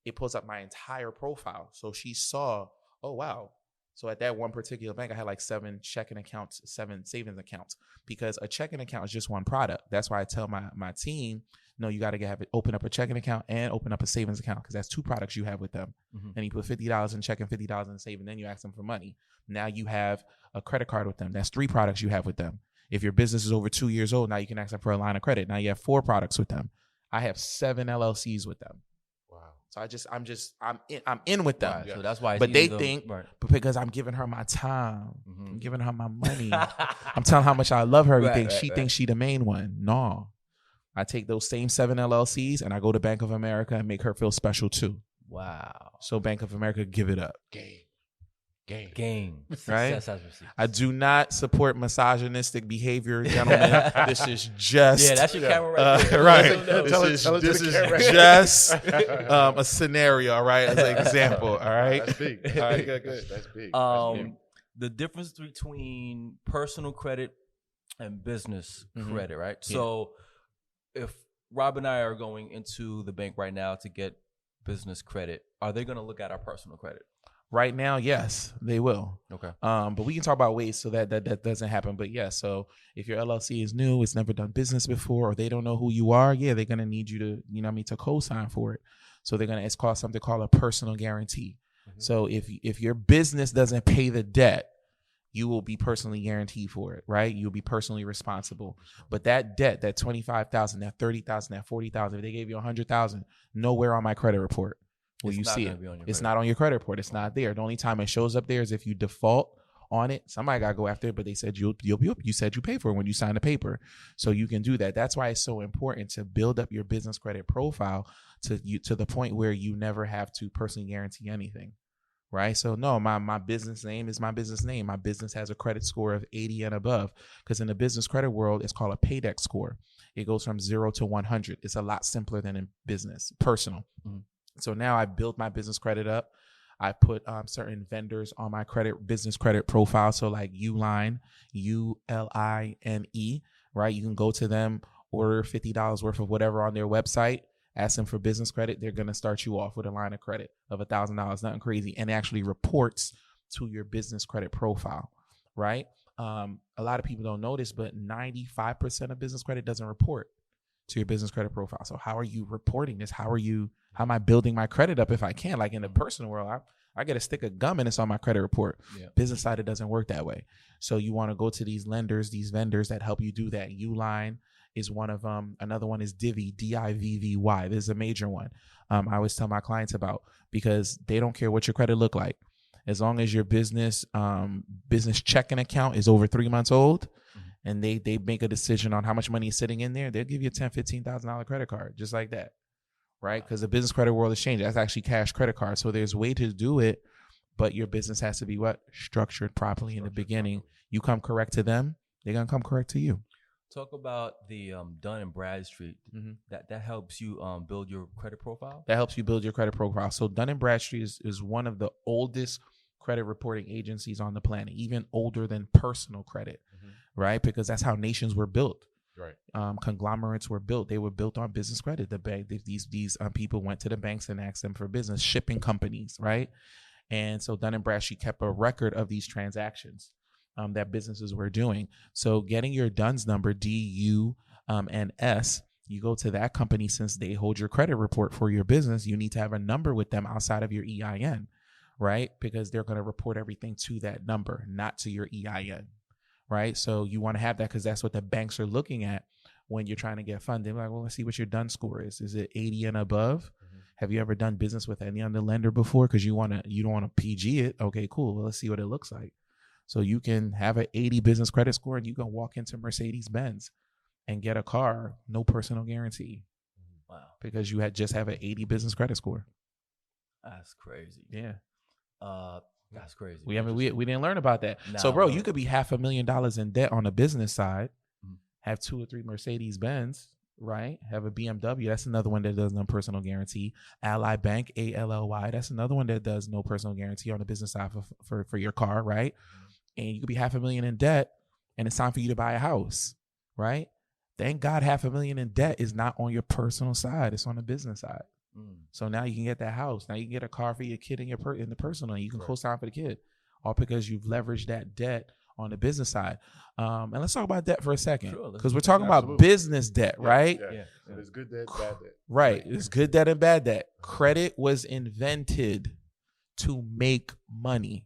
It pulls up my entire profile. So she saw, oh wow. So at that one particular bank, I had like 7 checking accounts, 7 savings accounts, because a checking account is just one product. That's why I tell my team, no, you got to open up a checking account and open up a savings account, because that's 2 products you have with them. And you put $50 in checking, $50 in saving, then you ask them for money. Now you have a credit card with them. That's 3 products you have with them. If your business is over 2 years old, now you can ask them for a line of credit. Now you have 4 products with them. I have 7 LLCs with them. So I'm in with them. Right, so that's why. But they think, but because I'm giving her my time, I'm giving her my money, I'm telling her how much I love her. Everything she thinks she the main one. No, I take those same 7 LLCs and I go to Bank of America and make her feel special too. Wow. So Bank of America, give it up. Game. Right? I do not support misogynistic behavior, gentlemen. This is just that's your camera right there. Right. This is just a scenario, all right, as an example. All right. That's big. All right, good. That's big. The difference between personal credit and business credit, right? Yeah. So if Rob and I are going into the bank right now to get business credit, are they going to look at our personal credit? Right now, yes, they will. Okay. But we can talk about ways so that doesn't happen. But yeah, so if your LLC is new, it's never done business before, or they don't know who you are, yeah, they're gonna need you to, to co-sign for it. So it's called something called a personal guarantee. So if your business doesn't pay the debt, you will be personally guaranteed for it, right? You'll be personally responsible. But that debt, that $25,000, that $30,000, that $40,000, if they gave you $100,000, nowhere on my credit report will you see it. It's not on your credit report. It's not there. The only time it shows up there is if you default on it. Somebody got to go after it, but they said you said you pay for it when you signed the paper. So you can do that. That's why it's so important to build up your business credit profile to the point where you never have to personally guarantee anything. Right. So no, my business name is my business name. My business has a credit score of 80 and above, because in the business credit world, it's called a paydex score. It goes from 0 to 100. It's a lot simpler than in business, personal. So now I built my business credit up. I put certain vendors on my business credit profile. So like Uline, ULINE, right? You can go to them, order $50 worth of whatever on their website, ask them for business credit. They're going to start you off with a line of credit of $1,000, nothing crazy. And it actually reports to your business credit profile, right? A lot of people don't know this, but 95% of business credit doesn't report to your business credit profile. So how are you reporting this? How am I building my credit up if I can? Like in the personal world, I get a stick of gum and it's on my credit report. Yeah. Business side, it doesn't work that way. So you want to go to these lenders, these vendors that help you do that. Uline is one of them. Another one is Divvy, DIVVY. This is a major one. I always tell my clients about, because they don't care what your credit look like. As long as your business checking account is over 3 months old, and they make a decision on how much money is sitting in there, they'll give you a $10,000, $15,000 credit card, just like that, right? Because the business credit world is changing. That's actually cash credit card. So there's a way to do it, but your business has to be structured properly in the beginning. You come correct to them, they're gonna come correct to you. Talk about the Dun and Bradstreet. That helps you build your credit profile. That helps you build your credit profile. So Dun and Bradstreet is one of the oldest credit reporting agencies on the planet, even older than personal credit, right? Because that's how nations were built. Right. Conglomerates were built. They were built on business credit. The bank, these people went to the banks and asked them for business. Shipping companies, right? And so Dun & Bradstreet kept a record of these transactions that businesses were doing. So getting your DUNS number, DUNS, you go to that company. Since they hold your credit report for your business, you need to have a number with them outside of your EIN, right? Because they're going to report everything to that number, not to your EIN, right? So you want to have that because that's what the banks are looking at when you're trying to get funding. Like, well, let's see what your DUNS score is. Is it 80 and above? Have you ever done business with any other lender before? Because you don't want to PG it. Okay, cool. Well, let's see what it looks like. So you can have an 80 business credit score and you can walk into Mercedes-Benz and get a car, no personal guarantee. Wow. Because you just have an 80 business credit score. That's crazy. Yeah. That's crazy. We didn't learn about that. Nah, so, bro, you could be $500,000 in debt on the business side, have 2 or 3 Mercedes-Benz, right? Have a BMW. That's another one that does no personal guarantee. Ally Bank, ALLY. That's another one that does no personal guarantee on the business side for your car, right? And you could be $500,000 in debt, and it's time for you to buy a house, right? Thank God $500,000 in debt is not on your personal side. It's on the business side. So now you can get that house. Now you can get a car for your kid in the personal. You can co-sign for the kid, all because you've leveraged that debt on the business side. And let's talk about debt for a second, because we're talking about business debt, right? Yeah. So there's good debt, bad debt. Right. There's good debt and bad debt. Credit was invented to make money.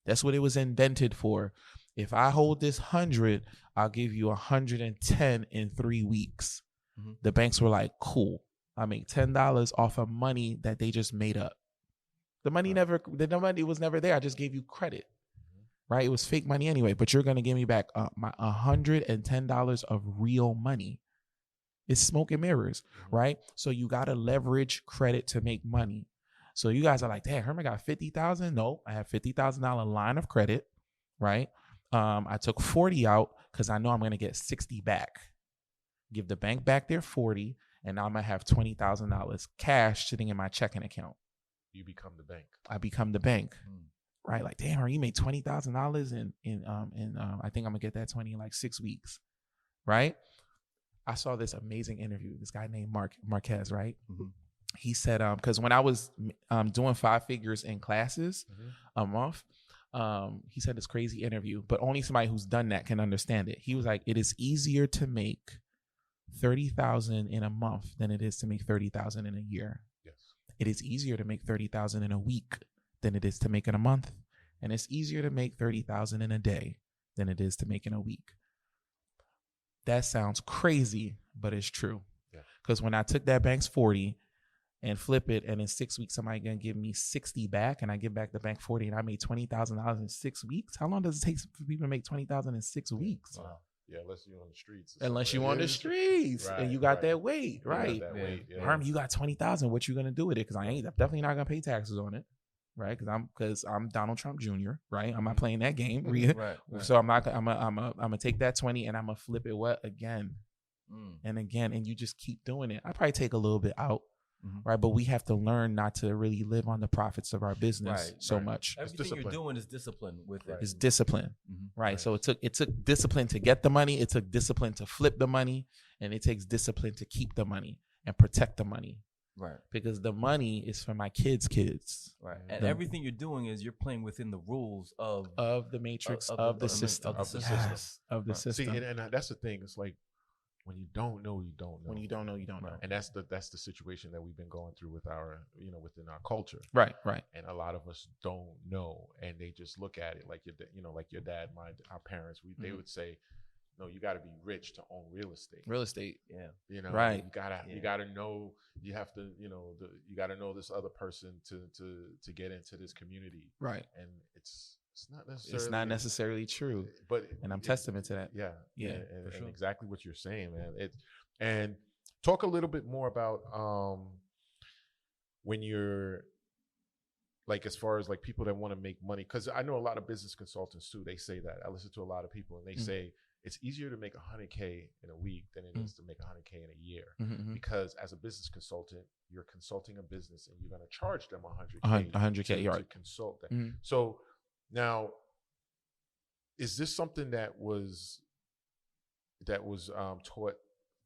That's what it was invented for. If I hold this 100, I'll give you 110 in 3 weeks. The banks were like, cool. I make $10 off of money that they just made up. The money was never there. I just gave you credit, right? It was fake money anyway, but you're going to give me back my $110 of real money. It's smoke and mirrors, right? So you got to leverage credit to make money. So you guys are like, damn, Herman got $50,000. No, I have $50,000 line of credit, right? I took 40 out because I know I'm going to get 60 back. Give the bank back their 40, and now I'm going to have $20,000 cash sitting in my checking account. You become the bank. I become the bank, right? Like, damn, you made $20,000 in I think I'm gonna get that 20 in like 6 weeks, right? I saw this amazing interview. This guy named Marquez, right? He said, because when I was doing 5 figures in classes a month, he said this crazy interview, but only somebody who's done that can understand it. He was like, it is easier to make 30,000 in a month than it is to make 30,000 in a year. Yes. It is easier to make 30,000 in a week than it is to make in a month. And it's easier to make 30,000 in a day than it is to make in a week. That sounds crazy, but it's true. Because when I took that bank's 40 and flip it, and in 6 weeks, somebody going to give me 60 back, and I give back the bank 40, and I made $20,000 in 6 weeks. How long does it take for people to make $20,000 in 6 weeks? Wow. Yeah, unless you're on the streets. Unless you're on the streets and you got that weight, right? That weight, Herman, you got 20,000. What you gonna do with it? Because I'm definitely not gonna pay taxes on it, right? Because I'm Donald Trump Jr., right? I'm not playing that game, right. So I'm gonna take that 20 and I'm gonna flip it again and again, and you just keep doing it. I probably take a little bit out. Right, but we have to learn not to really live on the profits of our business much. Everything you're doing is discipline with it. It's discipline, right? So it took discipline to get the money. It took discipline to flip the money, and it takes discipline to keep the money and protect the money. Right, because the money is for my kids. Right, and everything you're doing is you're playing within the rules of the matrix of the system. See, and that's the thing. It's like, when you don't know, you don't know. When you don't know, you don't know. And that's the situation that we've been going through with our, within our culture. Right. And a lot of us don't know, and they just look at it like like your dad, our parents. They would say, "No, you got to be rich to own real estate." Right. You gotta know. You have to, you gotta know this other person to get into this community. Right. And it's not necessarily true, and I'm testament to that. And exactly what you're saying, man. And talk a little bit more about when you're like, as far as like people that want to make money, because I know a lot of business consultants too. They say that. I listen to a lot of people, and they say, it's easier to make 100K in a week than it is to make 100K in a year. Because as a business consultant, you're consulting a business and you're going to charge them 100K to consult them. So now, is this something that was taught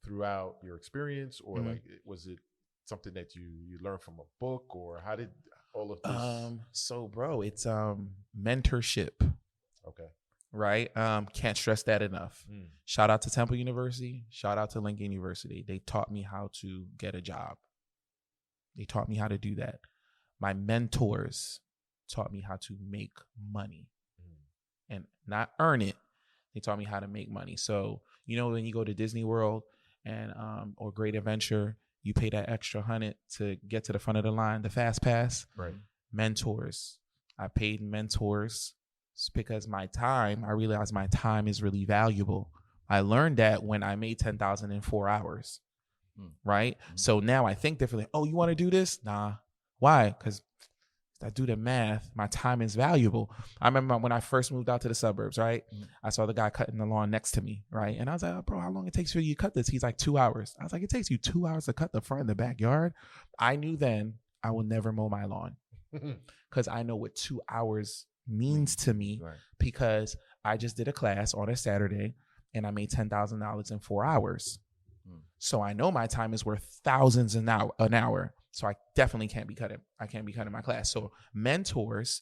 throughout your experience, or like was it something that you learned from a book, or how did all of this? So bro, it's mentorship. Okay. Right? Can't stress that enough. Shout out to Temple University. Shout out to Lincoln University. They taught me how to get a job. They taught me how to do that. My mentors taught me how to make money and not earn it. They taught me how to make money. So, you know, when you go to Disney World and or Great Adventure, you pay that extra $100 to get to the front of the line, the fast pass. Right. Mentors. I paid mentors because I realized my time is really valuable. I learned that when I made 10,000 in 4 hours. Right. So now I think differently. Oh, you want to do this? Nah. Why? Because I do the math. My time is valuable. I remember when I first moved out to the suburbs, right? I saw the guy cutting the lawn next to me, right? And I was like, oh, bro, how long it takes for you to cut this? He's like 2 hours. I was like, it takes you 2 hours to cut the front and the backyard? I knew then I will never mow my lawn because I know what 2 hours means to me, because I just did a class on a Saturday and I made $10,000 in 4 hours. So I know my time is worth thousands an hour. So I definitely can't be cutting. I can't be cutting my class. So mentors,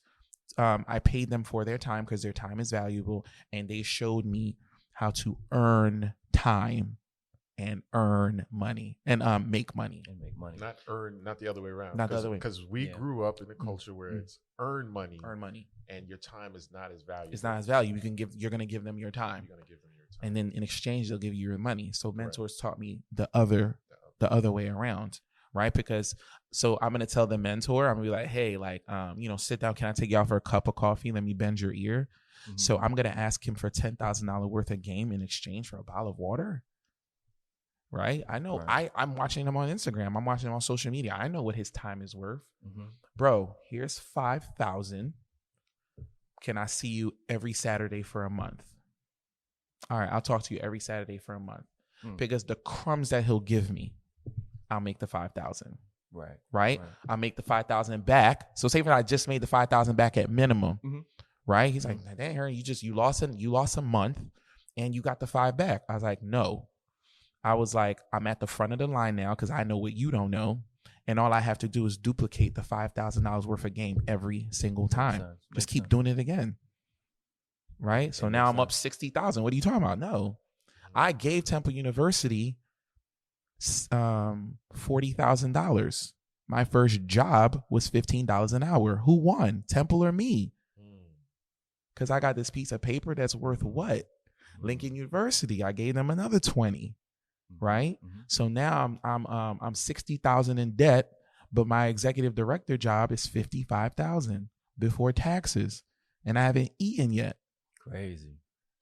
I paid them for their time because their time is valuable, and they showed me how to earn time and earn money and make money. Not the other way around. Not the other way. Because we grew up in a culture where it's earn money, and your time is not as valuable. It's not as valuable. You're going to give them your time. And then in exchange, they'll give you your money. So mentors taught me the other way around, right? Because so I'm going to tell the mentor, I'm going to be like, hey, like, sit down. Can I take you out for a cup of coffee? Let me bend your ear. So I'm going to ask him for $10,000 worth of game in exchange for a bottle of water. Right. I know I'm watching him on Instagram. I'm watching him on social media. I know what his time is worth. Bro, here's 5,000. Can I see you every Saturday for a month? All right, I'll talk to you every Saturday for a month, because the crumbs that he'll give me, I'll make the 5,000. Right. I'll make the 5,000 back. So say if I just made the 5,000 back at minimum, right? He's like, dang, Herman, you lost a month and you got the 5 back. I was like, no. I was like, I'm at the front of the line now because I know what you don't know. And all I have to do is duplicate the $5,000 worth of game every single time. Just keep doing it again. Right. So now I'm up 60,000. What are you talking about? No, I gave Temple University $40,000. My first job was $15 an hour. Who won, Temple or me? Because I got this piece of paper that's worth what? Lincoln University. I gave them another 20. Right. So now I'm 60,000 in debt, but my executive director job is 55,000 before taxes, and I haven't eaten yet. Crazy.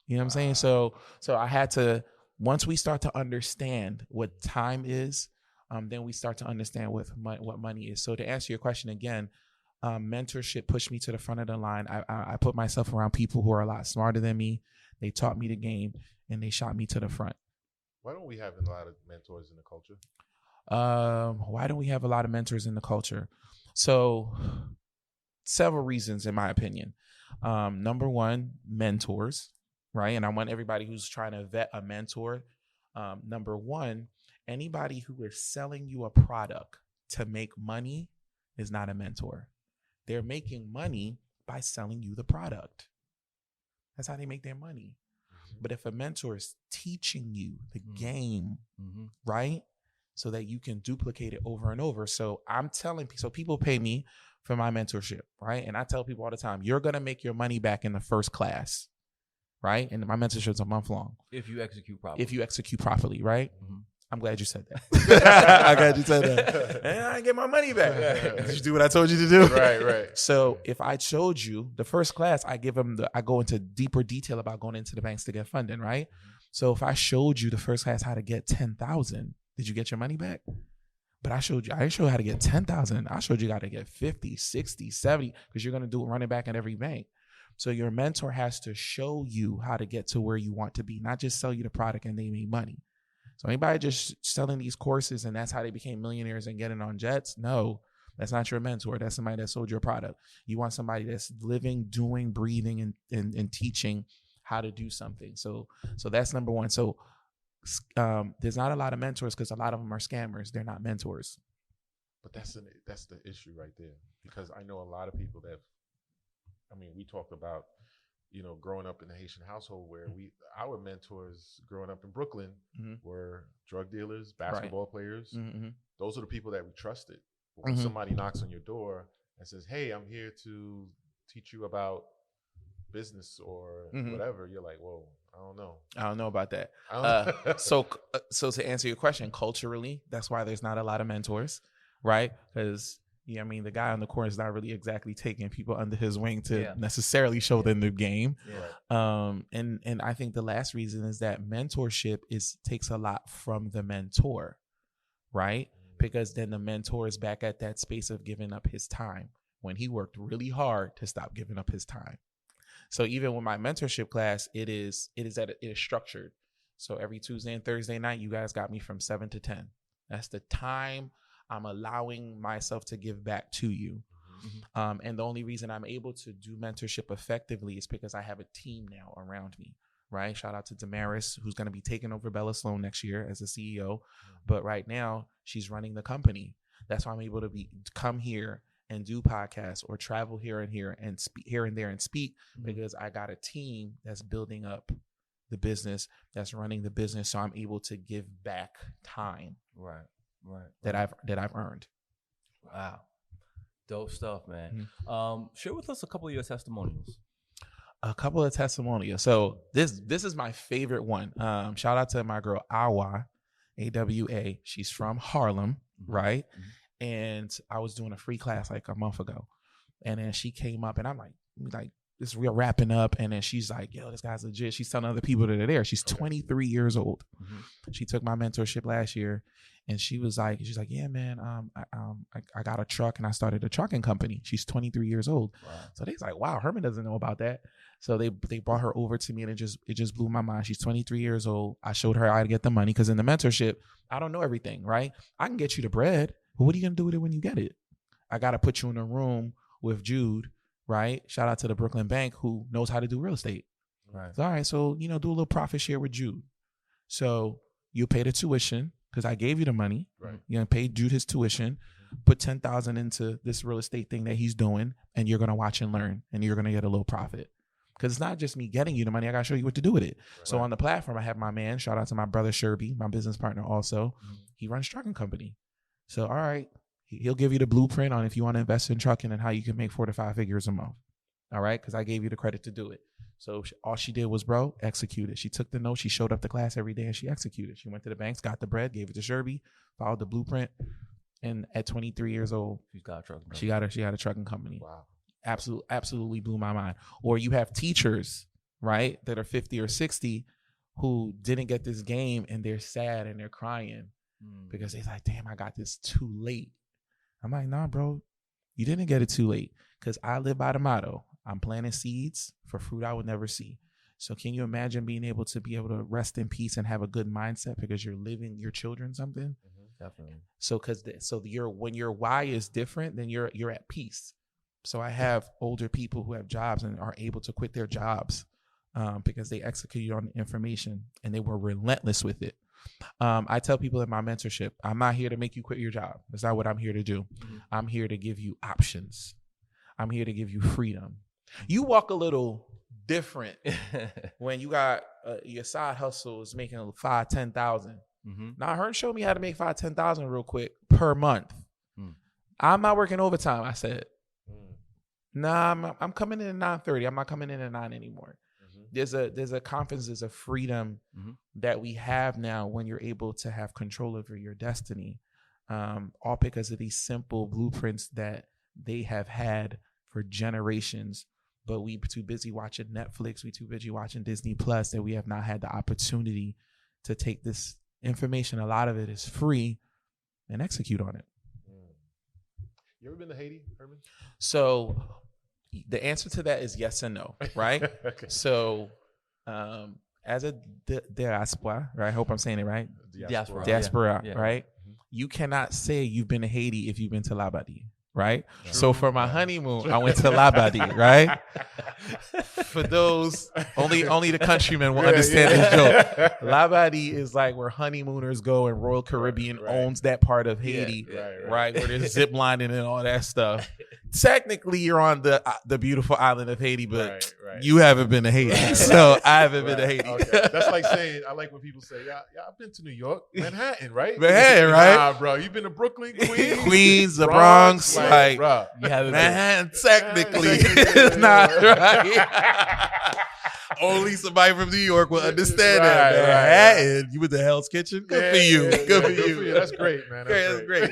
You know what I'm saying? So I had to, once we start to understand what time is, then we start to understand what money is. So to answer your question again, mentorship pushed me to the front of the line. I put myself around people who are a lot smarter than me. They taught me the game and they shot me to the front. Why don't we have a lot of mentors in the culture? Why don't we have a lot of mentors in the culture? So several reasons, in my opinion. Number one, mentors, right? And I want everybody who's trying to vet a mentor. Number one, anybody who is selling you a product to make money is not a mentor. They're making money by selling you the product. That's how they make their money. But if a mentor is teaching you the game, right, so that you can duplicate it over and over. So I'm telling people, so people pay me for my mentorship, right? And I tell people all the time, you're going to make your money back in the first class, right? And my mentorship is a month long. If you execute properly. Right? I'm glad you said that. I'm glad you said that. And I get my money back. Did you do what I told you to do? Right. So if I showed you the first class, I go into deeper detail about going into the banks to get funding, right? So if I showed you the first class how to get 10,000, did you get your money back? But I didn't show you how to get 10,000. I showed you how to get 50, 60, 70, because you're going to do it running back at every bank. So your mentor has to show you how to get to where you want to be, not just sell you the product and they make money. So anybody just selling these courses and that's how they became millionaires and getting on jets, no, that's not your mentor. That's somebody that sold your product. You want somebody that's living, doing, breathing, and teaching how to do something. So that's number one. So there's not a lot of mentors because a lot of them are scammers. They're not mentors. But that's the issue right there, because I know a lot of people that, I mean, we talked about, growing up in a Haitian household where our mentors growing up in Brooklyn were drug dealers, basketball players. Those are the people that we trusted. But when somebody knocks on your door and says, "Hey, I'm here to teach you about business or whatever," you're like, "Whoa, I don't know about that." So to answer your question, culturally, that's why there's not a lot of mentors, right? Because the guy on the court is not really exactly taking people under his wing to necessarily show them the game. And I think the last reason is that mentorship takes a lot from the mentor, right? Because then the mentor is back at that space of giving up his time when he worked really hard to stop giving up his time. So even with my mentorship class, it is structured. So every Tuesday and Thursday night, you guys got me from 7 to 10. That's the time I'm allowing myself to give back to you. And the only reason I'm able to do mentorship effectively is because I have a team now around me, right? Shout out to Damaris, who's going to be taking over Bella Sloan next year as a CEO. But right now, she's running the company. That's why I'm able to come here and do podcasts or travel here and speak here and there and speak, because I got a team that's building up the business, that's running the business. So I'm able to give back time. Right. That I've earned. Wow. Dope stuff, man. Share with us a couple of your testimonials. A couple of testimonials. So this is my favorite one. Shout out to my girl Awa, AWA. She's from Harlem, right? And I was doing a free class like a month ago. And then she came up and I'm like this real wrapping up, and then she's like, "Yo, this guy's legit." She's telling other people that are there. She's 23 years old. She took my mentorship last year, and she's like, "Yeah, man, I got a truck and I started a trucking company." She's 23 years old. Wow. So they's like, "Wow, Herman doesn't know about that." So they brought her over to me, and it just blew my mind. She's 23 years old. I showed her how to get the money, because in the mentorship, I don't know everything, right? I can get you the bread, but what are you gonna do with it when you get it? I gotta put you in a room with Jude. Right. Shout out to the Brooklyn Bank, who knows how to do real estate. Right. So, all right. So, do a little profit share with Jude. So you pay the tuition because I gave you the money. Right. You're going to pay Jude his tuition, put $10,000 into this real estate thing that he's doing, and you're going to watch and learn, and you're going to get a little profit. Because it's not just me getting you the money. I got to show you what to do with it. Right. So on the platform, I have my man, shout out to my brother, Sherby, my business partner also. He runs a trucking company. So, all right. He'll give you the blueprint on if you want to invest in trucking and how you can make 4 to 5 figures a month. All right. Because I gave you the credit to do it. So all she did was, execute it. She took the notes. She showed up to class every day and she executed. She went to the banks, got the bread, gave it to Sherby, followed the blueprint. And at 23 years old, she's got a trucking company. She got a trucking company. Wow. Absolutely blew my mind. Or you have teachers, right, that are 50 or 60 who didn't get this game and they're sad and they're crying because they're like, damn, I got this too late. I'm like, nah, bro, you didn't get it too late, because I live by the motto, I'm planting seeds for fruit I would never see. So can you imagine being able to rest in peace and have a good mindset because you're leaving your children something? Definitely. So when your why is different, then you're at peace. So I have older people who have jobs and are able to quit their jobs because they executed on the information and they were relentless with it. I tell people in my mentorship, I'm not here to make you quit your job. That's not what I'm here to do. I'm here to give you options. I'm here to give you freedom. You walk a little different when you got your side hustle is making $5,000-$10,000. Now her showed me how to make $5,000-$10,000 real quick per month. I'm not working overtime. I said, nah, I'm coming in at 9:30. I'm not coming in at 9 anymore. There's a confidence, there's a freedom that we have now when you're able to have control over your destiny, all because of these simple blueprints that they have had for generations. But we too busy watching Netflix, we too busy watching Disney Plus, that we have not had the opportunity to take this information. A lot of it is free and execute on it. You ever been to Haiti, Herman? So The answer to that is yes and no, right? Okay. So, as a diaspora, right? I hope I'm saying it right. Diaspora. Diaspora, Yeah. right? You cannot say you've been to Haiti if you've been to Labadie, right? True. So for my honeymoon, I went to Labadie, right? For those, only the countrymen will understand this joke. Labadie is like where honeymooners go, and Royal Caribbean owns that part of Haiti, right? Where there's zip lining and all that stuff. Technically, you're on the beautiful island of Haiti, but you haven't been to Haiti, so I haven't been to Haiti. Okay. That's like saying, I like when people say, yeah, I've been to New York, Manhattan, right? Manhattan, right? Nah, bro, you've been to Brooklyn, Queens, the Bronx, like bro. You haven't Manhattan, technically, it's not right. Only somebody from New York will understand that. Manhattan, you with the Hell's Kitchen? Good for you. Good for you. That's great, man. That's great.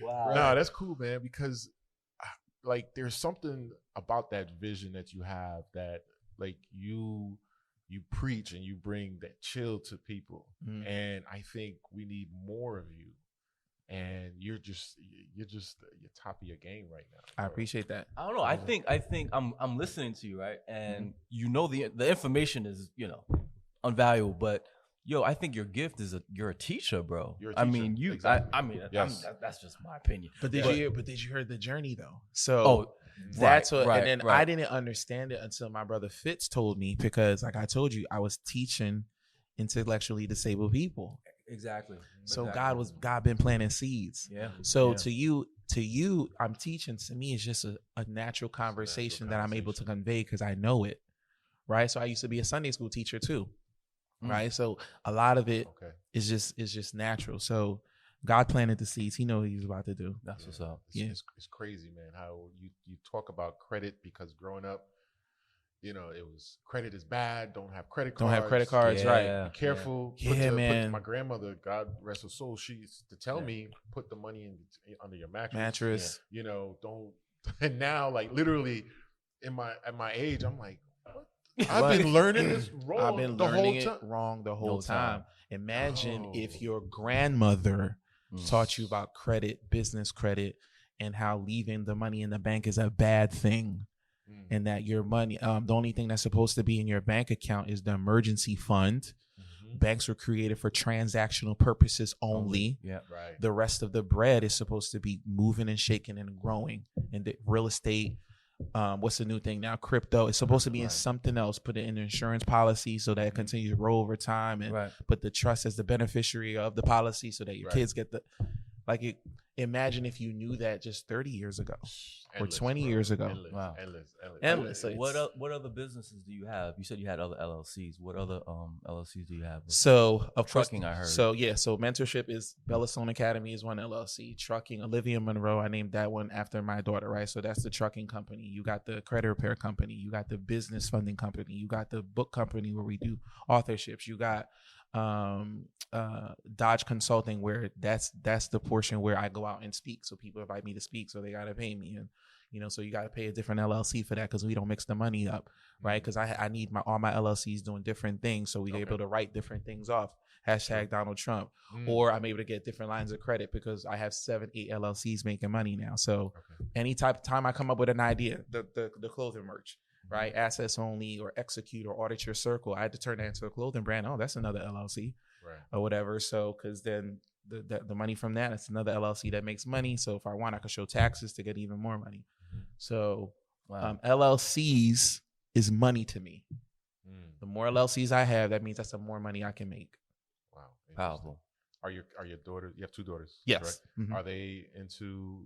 Wow. No, that's cool, man, because like there's something about that vision that you have that like you preach and you bring that chill to people. And I think we need more of you. And you're top of your game right now. I appreciate that. I don't know. I think I'm listening to you, right? And you know the information is, invaluable, but I think your gift is you're a teacher, bro. You're a teacher. I mean, Exactly. yes. that's just my opinion. But did you hear the journey though? So that's what, and then I didn't understand it until my brother Fitz told me, because like I told you, I was teaching intellectually disabled people. Exactly. So God been planting seeds. Yeah. So to you, I'm teaching. To me, it's just a natural conversation that I'm able to convey because I know it, right? So I used to be a Sunday school teacher too, right? So a lot of it is just natural. So God planted the seeds. He knows what He's about to do. That's what's up. It's crazy, man. How you talk about credit, because growing up, it was credit is bad. Don't have credit cards. Right? Be careful. Man. My grandmother, God rest her soul, she used to tell me, put the money under your mattress. Don't. And now, like literally, at my age, I'm like, what? I've been learning this wrong. I've been learning it wrong the whole time. Imagine if your grandmother taught you about credit, business credit, and how leaving the money in the bank is a bad thing. And that your money, the only thing that's supposed to be in your bank account is the emergency fund. Banks were created for transactional purposes only. Yeah, right. The rest of the bread is supposed to be moving and shaking and growing. And the real estate, what's the new thing now? Crypto. It's supposed to be in something else. Put it in an insurance policy so that it continues to roll over time, and put the trust as the beneficiary of the policy so that your kids get the Imagine if you knew that just 30 years ago or 20 years ago. Endless. So what other businesses do you have? You said you had other LLCs. What other LLCs do you have? So of trucking, course, I heard. So mentorship is Bellastone Academy is one LLC. Trucking, Olivia Monroe, I named that one after my daughter, right? So that's the trucking company. You got the credit repair company. You got the business funding company. You got the book company where we do authorships. You got Dodge Consulting, where that's the portion where I go out and speak. So people invite me to speak, so they gotta pay me, and so you gotta pay a different LLC for that because we don't mix the money up, right? Because I need all my LLCs doing different things, so we're able to write different things off. # Donald Trump, or I'm able to get different lines of credit because I have 7-8 LLCs making money now. So any time I come up with an idea, the clothing merch, right? Assets only, or execute, or audit your circle. I had to turn that into a clothing brand. Oh, that's another LLC, or whatever. So, because then the money from that, it's another LLC that makes money. So if I want, I could show taxes to get even more money. So LLCs is money to me. The more LLCs I have, that means that's the more money I can make. Wow, powerful. Are your daughters? You have 2 daughters. Yes. Correct? Are they into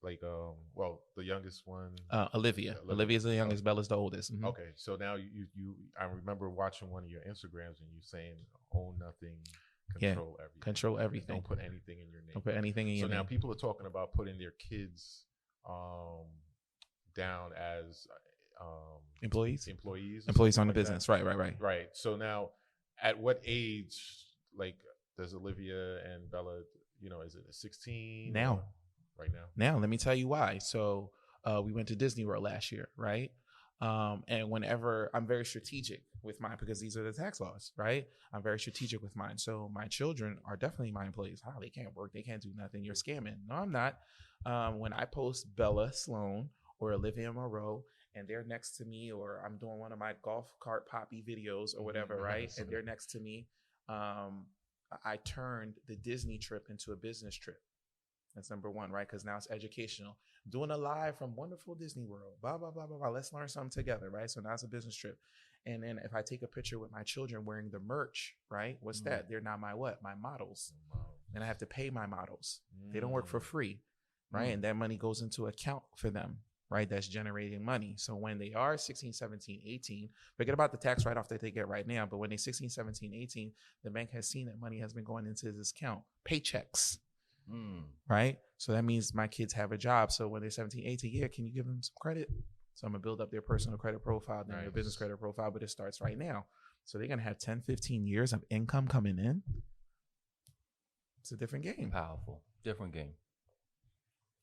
the youngest one? Olivia. Olivia's the youngest. Bella's the oldest. Okay, so now you I remember watching one of your Instagrams and you saying own nothing, control everything. Control everything. Don't put anything in your name. Don't put anything in your name. So now people are talking about putting their kids down as employees on the business. Right. So now, at what age, does Olivia and Bella, is it 16 now? Right now. Now, let me tell you why. So we went to Disney World last year, right? And whenever I'm very strategic with mine, because these are the tax laws, right? I'm very strategic with mine. So my children are definitely my employees. They can't work. They can't do nothing. You're scamming. No, I'm not. When I post Bella Sloan or Olivia Monroe, and they're next to me, or I'm doing one of my golf cart poppy videos or whatever, right? And they're next to me. I turned the Disney trip into a business trip. That's number one, right? Because now it's educational. Doing a live from wonderful Disney World, blah, blah, blah, blah, blah. Let's learn something together, right? So now it's a business trip. And then if I take a picture with my children wearing the merch, right? What's that? They're not my what? My models. And I have to pay my models. They don't work for free, right? And that money goes into account for them, right? That's generating money. So when they are 16, 17, 18, forget about the tax write-off that they get right now. But when they're 16, 17, 18, the bank has seen that money has been going into this account, paychecks, right? So that means my kids have a job. So when they're 17, 18, yeah, can you give them some credit? So I'm going to build up their personal credit profile, then their business credit profile, but it starts right now. So they're going to have 10, 15 years of income coming in. It's a different game. Powerful. Different game.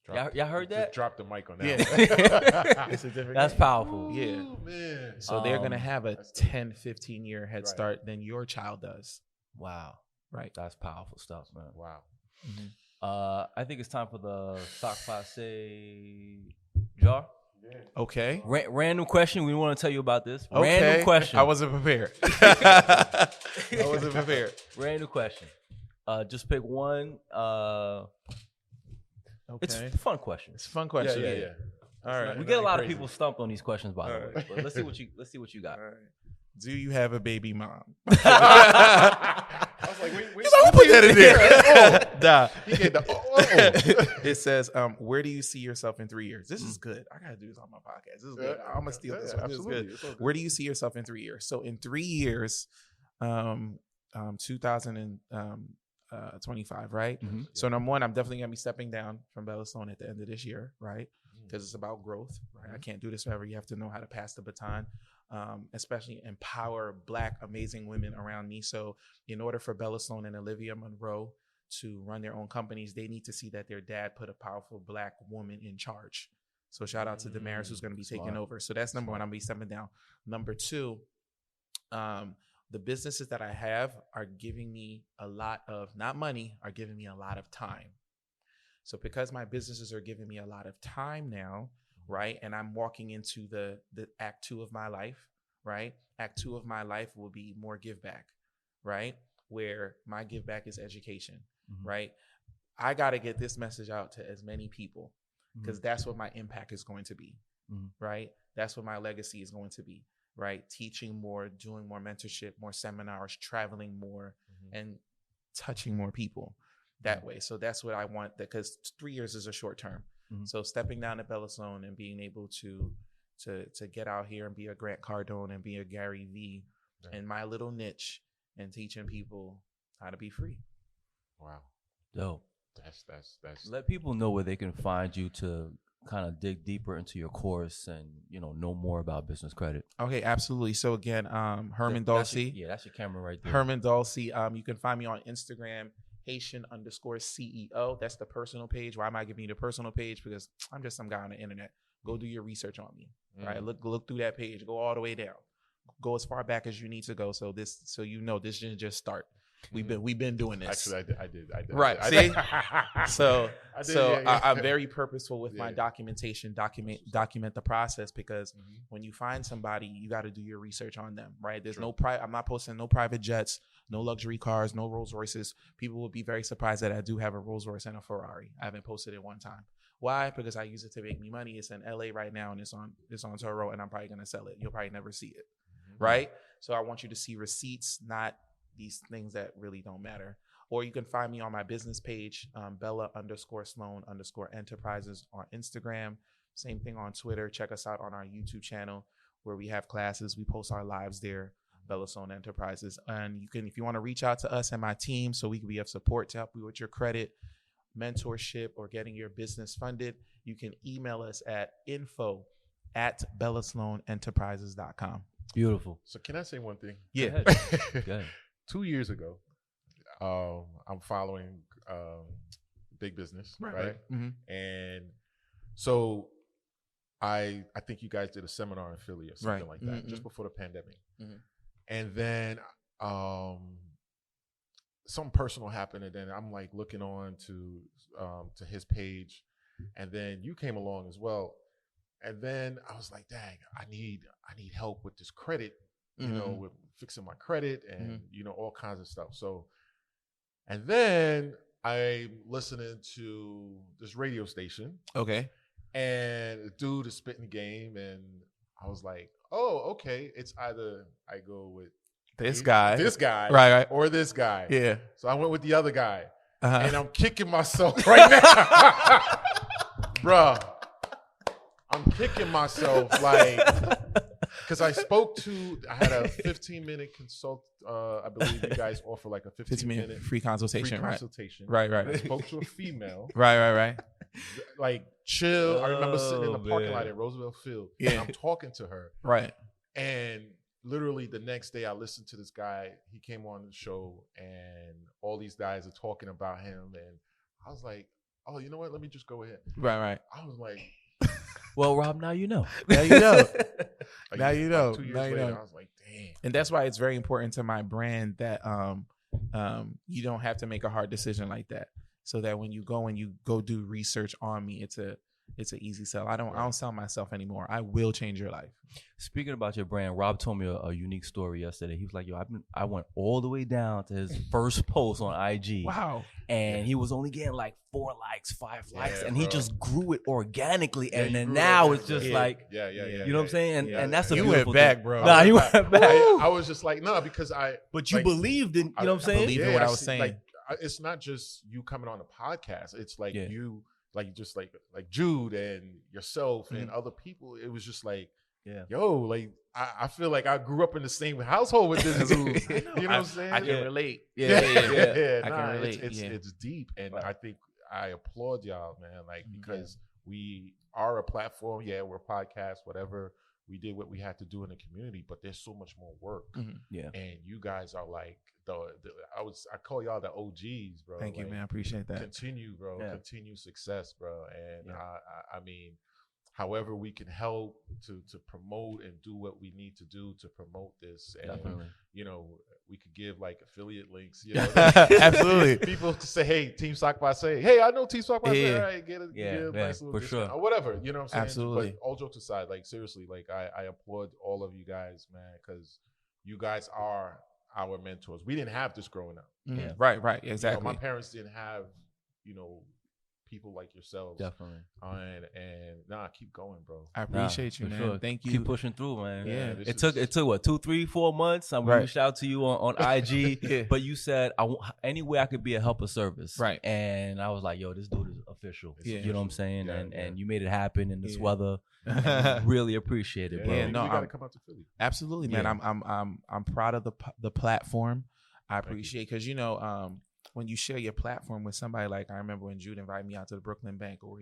Y'all heard that? Just drop the mic on that. Yeah. It's a different That's game. powerful. Yeah. Ooh, man. So they're going to have a 10, 15 year head start than your child does. Wow. Right. That's powerful stuff, man. Wow. I think it's time for the Stock Passe jar. Yeah. Okay. Random question. We want to tell you about this. Okay. Random question. I wasn't prepared. Random question. Just pick one. Okay. It's a fun question. It's a fun question. Yeah. All right. We get a lot of people stumped on these questions, by the way. But let's see what you got. All right. Do you have a baby mom? I was like, wait. Who put that in there? Nah. He gave the It says, where do you see yourself in 3 years? This is good. I gotta do this on my podcast. This is good. I'm gonna steal this one. This is good. Where do you see yourself in 3 years? So in 3 years, 2025, right? So number one, I'm definitely gonna be stepping down from Bella Sloan at the end of this year, right? Because it's about growth, right? I can't do this forever. You have to know how to pass the baton. Especially empower Black amazing women around me. So in order for Bella Sloan and Olivia Monroe to run their own companies, they need to see that their dad put a powerful Black woman in charge. So shout out to Damaris, who's going to be taking over. So that's number one. I'm going to be stepping down. Number two, the businesses that I have are giving me a lot of, not money, are giving me a lot of time. So because my businesses are giving me a lot of time now, right? And I'm walking into the act 2 of my life, right? Act 2 of my life will be more give back, right? Where my give back is education, right? I got to get this message out to as many people because that's what my impact is going to be, right? That's what my legacy is going to be, right? Teaching more, doing more mentorship, more seminars, traveling more, and touching more people that way. So that's what I want, because 3 years is a short term. So stepping down at Bella Sloan and being able to get out here and be a Grant Cardone and be a Gary Vee in my little niche and teaching people how to be free. Wow. Dope. That's Let people know where they can find you to kind of dig deeper into your course and know more about business credit. Okay, absolutely. So again, Herman Dolce. That's your camera right there. Herman Dolce. You can find me on Instagram. Haitian_CEO. That's the personal page. Why am I giving you the personal page? Because I'm just some guy on the internet. Go do your research on me. Right? Look through that page. Go all the way down. Go as far back as you need to go. So this didn't just start. We've been doing this. Actually, I did. Right. I See? did. I'm very purposeful with my documentation. Document the process, because when you find somebody, you got to do your research on them. Right. There's I'm not posting no private jets, no luxury cars, no Rolls Royces. People will be very surprised that I do have a Rolls Royce and a Ferrari. I haven't posted it one time. Why? Because I use it to make me money. It's in LA right now, and it's on Turo, and I'm probably gonna sell it. You'll probably never see it. Right. So I want you to see receipts, not these things that really don't matter. Or you can find me on my business page, Bella_Sloan_Enterprises on Instagram. Same thing on Twitter. Check us out on our YouTube channel where we have classes. We post our lives there, Bella Sloan Enterprises. And you can, if you want to reach out to us and my team so we can be of support to help you with your credit, mentorship, or getting your business funded, you can email us at info@bellasloanenterprises.com. Beautiful. So can I say one thing? Yeah. Go ahead. 2 years ago, I'm following big business, right? And so I think you guys did a seminar in Philly or something like that, just before the pandemic. And then something personal happened, and then I'm like looking on to his page, and then you came along as well. And then I was like, dang, I need help with this credit, you know, with fixing my credit and, you know, all kinds of stuff. So, and then I'm listening to this radio station. Okay. And the dude is spitting game. And I was like, oh, okay. It's either I go with this guy, right, or this guy. Yeah. So I went with the other guy. And I'm kicking myself right now. Bruh. I'm kicking myself like, because I had a 15-minute consult. I believe you guys offer like a 15-minute free consultation. Right. Right. I spoke to a female. Right. Like chill. I remember sitting in the parking lot at Roosevelt Field. Yeah. And I'm talking to her. Right. And literally the next day I listened to this guy. He came on the show and all these guys are talking about him. And I was like, oh, you know what? Let me just go ahead. Right. I was like, well, Rob, now you know. Now you know. Now you know. 2 years later, I was like, damn. And that's why it's very important to my brand that you don't have to make a hard decision like that. So that when you go do research on me, it's an easy sell. I don't sell myself anymore. I will change your life. Speaking about your brand, Rob told me a unique story yesterday. He was like, yo, I went all the way down to his first post on IG. Wow. And he was only getting like 4 likes, 5 likes, and bro. he just grew it organically. And then now it's just like, you know what I'm saying? And that's a you beautiful went back, thing. bro. Nah, you went back. I was just like, no, because But you believed in, you know what I'm saying? believed in what I was saying. Like, it's not just you coming on the podcast. It's like you, like just like Jude and yourself and other people. It was just like, yo, like I feel like I grew up in the same household with this dude. You know what I'm saying? I can relate. Yeah. I can relate. It's deep, and I think I applaud y'all, man. Like because we are a platform. Yeah, we're a podcast, whatever. We did what we had to do in the community, but there's so much more work. Yeah, and you guys are like I call y'all the OGs, bro. Thank you, man. I appreciate that. Continue, bro. Yeah. Continue success, bro. And I mean, however we can help to promote and do what we need to do to promote this. And, you know, we could give like affiliate links. You know, absolutely. People say, hey, Team Sock by say, hey, I know Team Sock by say, all right, get a nice little discount or whatever. You know what I'm saying? Absolutely. But all jokes aside, like seriously, like I applaud all of you guys, man, because you guys are our mentors. We didn't have this growing up. Yeah. Right, exactly. You know, my parents didn't have, you know, people like yourselves. Definitely. And keep going, bro. I appreciate you, man. Sure. Thank you. Keep pushing through, man. Yeah. It took what, 2, 3, 4 months? I'm reached out to you on IG, but you said any way I could be a help or service. Right. And I was like, yo, this dude is official. Yeah. You know what I'm saying? And you made it happen in this weather. Really appreciate it, bro. Yeah, no, you gotta come out to Philly. Absolutely, man. I'm proud of the platform. I appreciate because you know when you share your platform with somebody, like I remember when Jude invited me out to the Brooklyn Bank, or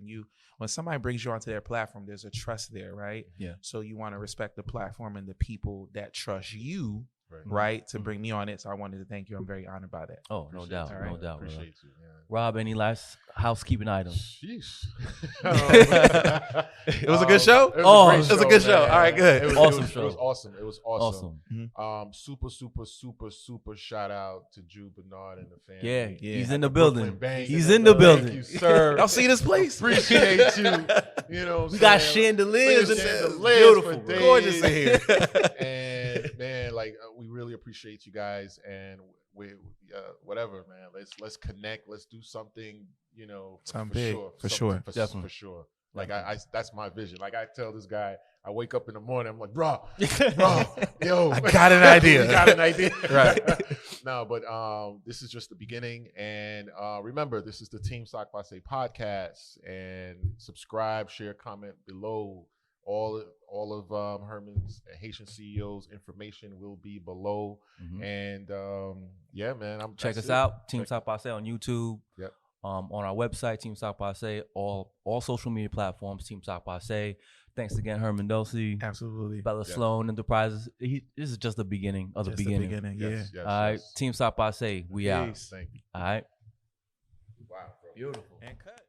when somebody brings you onto their platform, there's a trust there, right? Yeah. So you want to respect the platform and the people that trust you, right, to bring me on it. So I wanted to thank you. I'm very honored by that. Oh, no doubt, no doubt. Appreciate you. Yeah. Rob, any last housekeeping items? Sheesh. It was a good show. It was a good show. All right, good. It was awesome. It was awesome. Mm-hmm. Super shout out to Jude Bernard and the family. Yeah. He's in the building. He's in the building. Thank you, sir. Y'all see this place? Appreciate you. You know, we got chandeliers. Beautiful, gorgeous in here. And man, like we really appreciate you guys, and we whatever, man. Let's connect. Let's do something. You know, something big for sure. Definitely for sure. Like I that's my vision. Like I tell this guy, I wake up in the morning, I'm like, bro, yo, I got an idea. got an idea. Right. No, but this is just the beginning. And remember, this is the Team Sock by Say podcast. And subscribe, share, comment below. All of Herman's Haitian CEO's information will be below. Mm-hmm. And yeah, man, check us out, Team Sock by Say on YouTube. Yep. On our website, Team Sock by Say, all social media platforms, Team Sock by Say. Thanks again, Herman Dolce. Absolutely. Bella Sloan Enterprises. This is just the beginning of the beginning. Yes, all right, Team Sock by Say, we out. Thank you. All right. Wow, bro. Beautiful. And cut.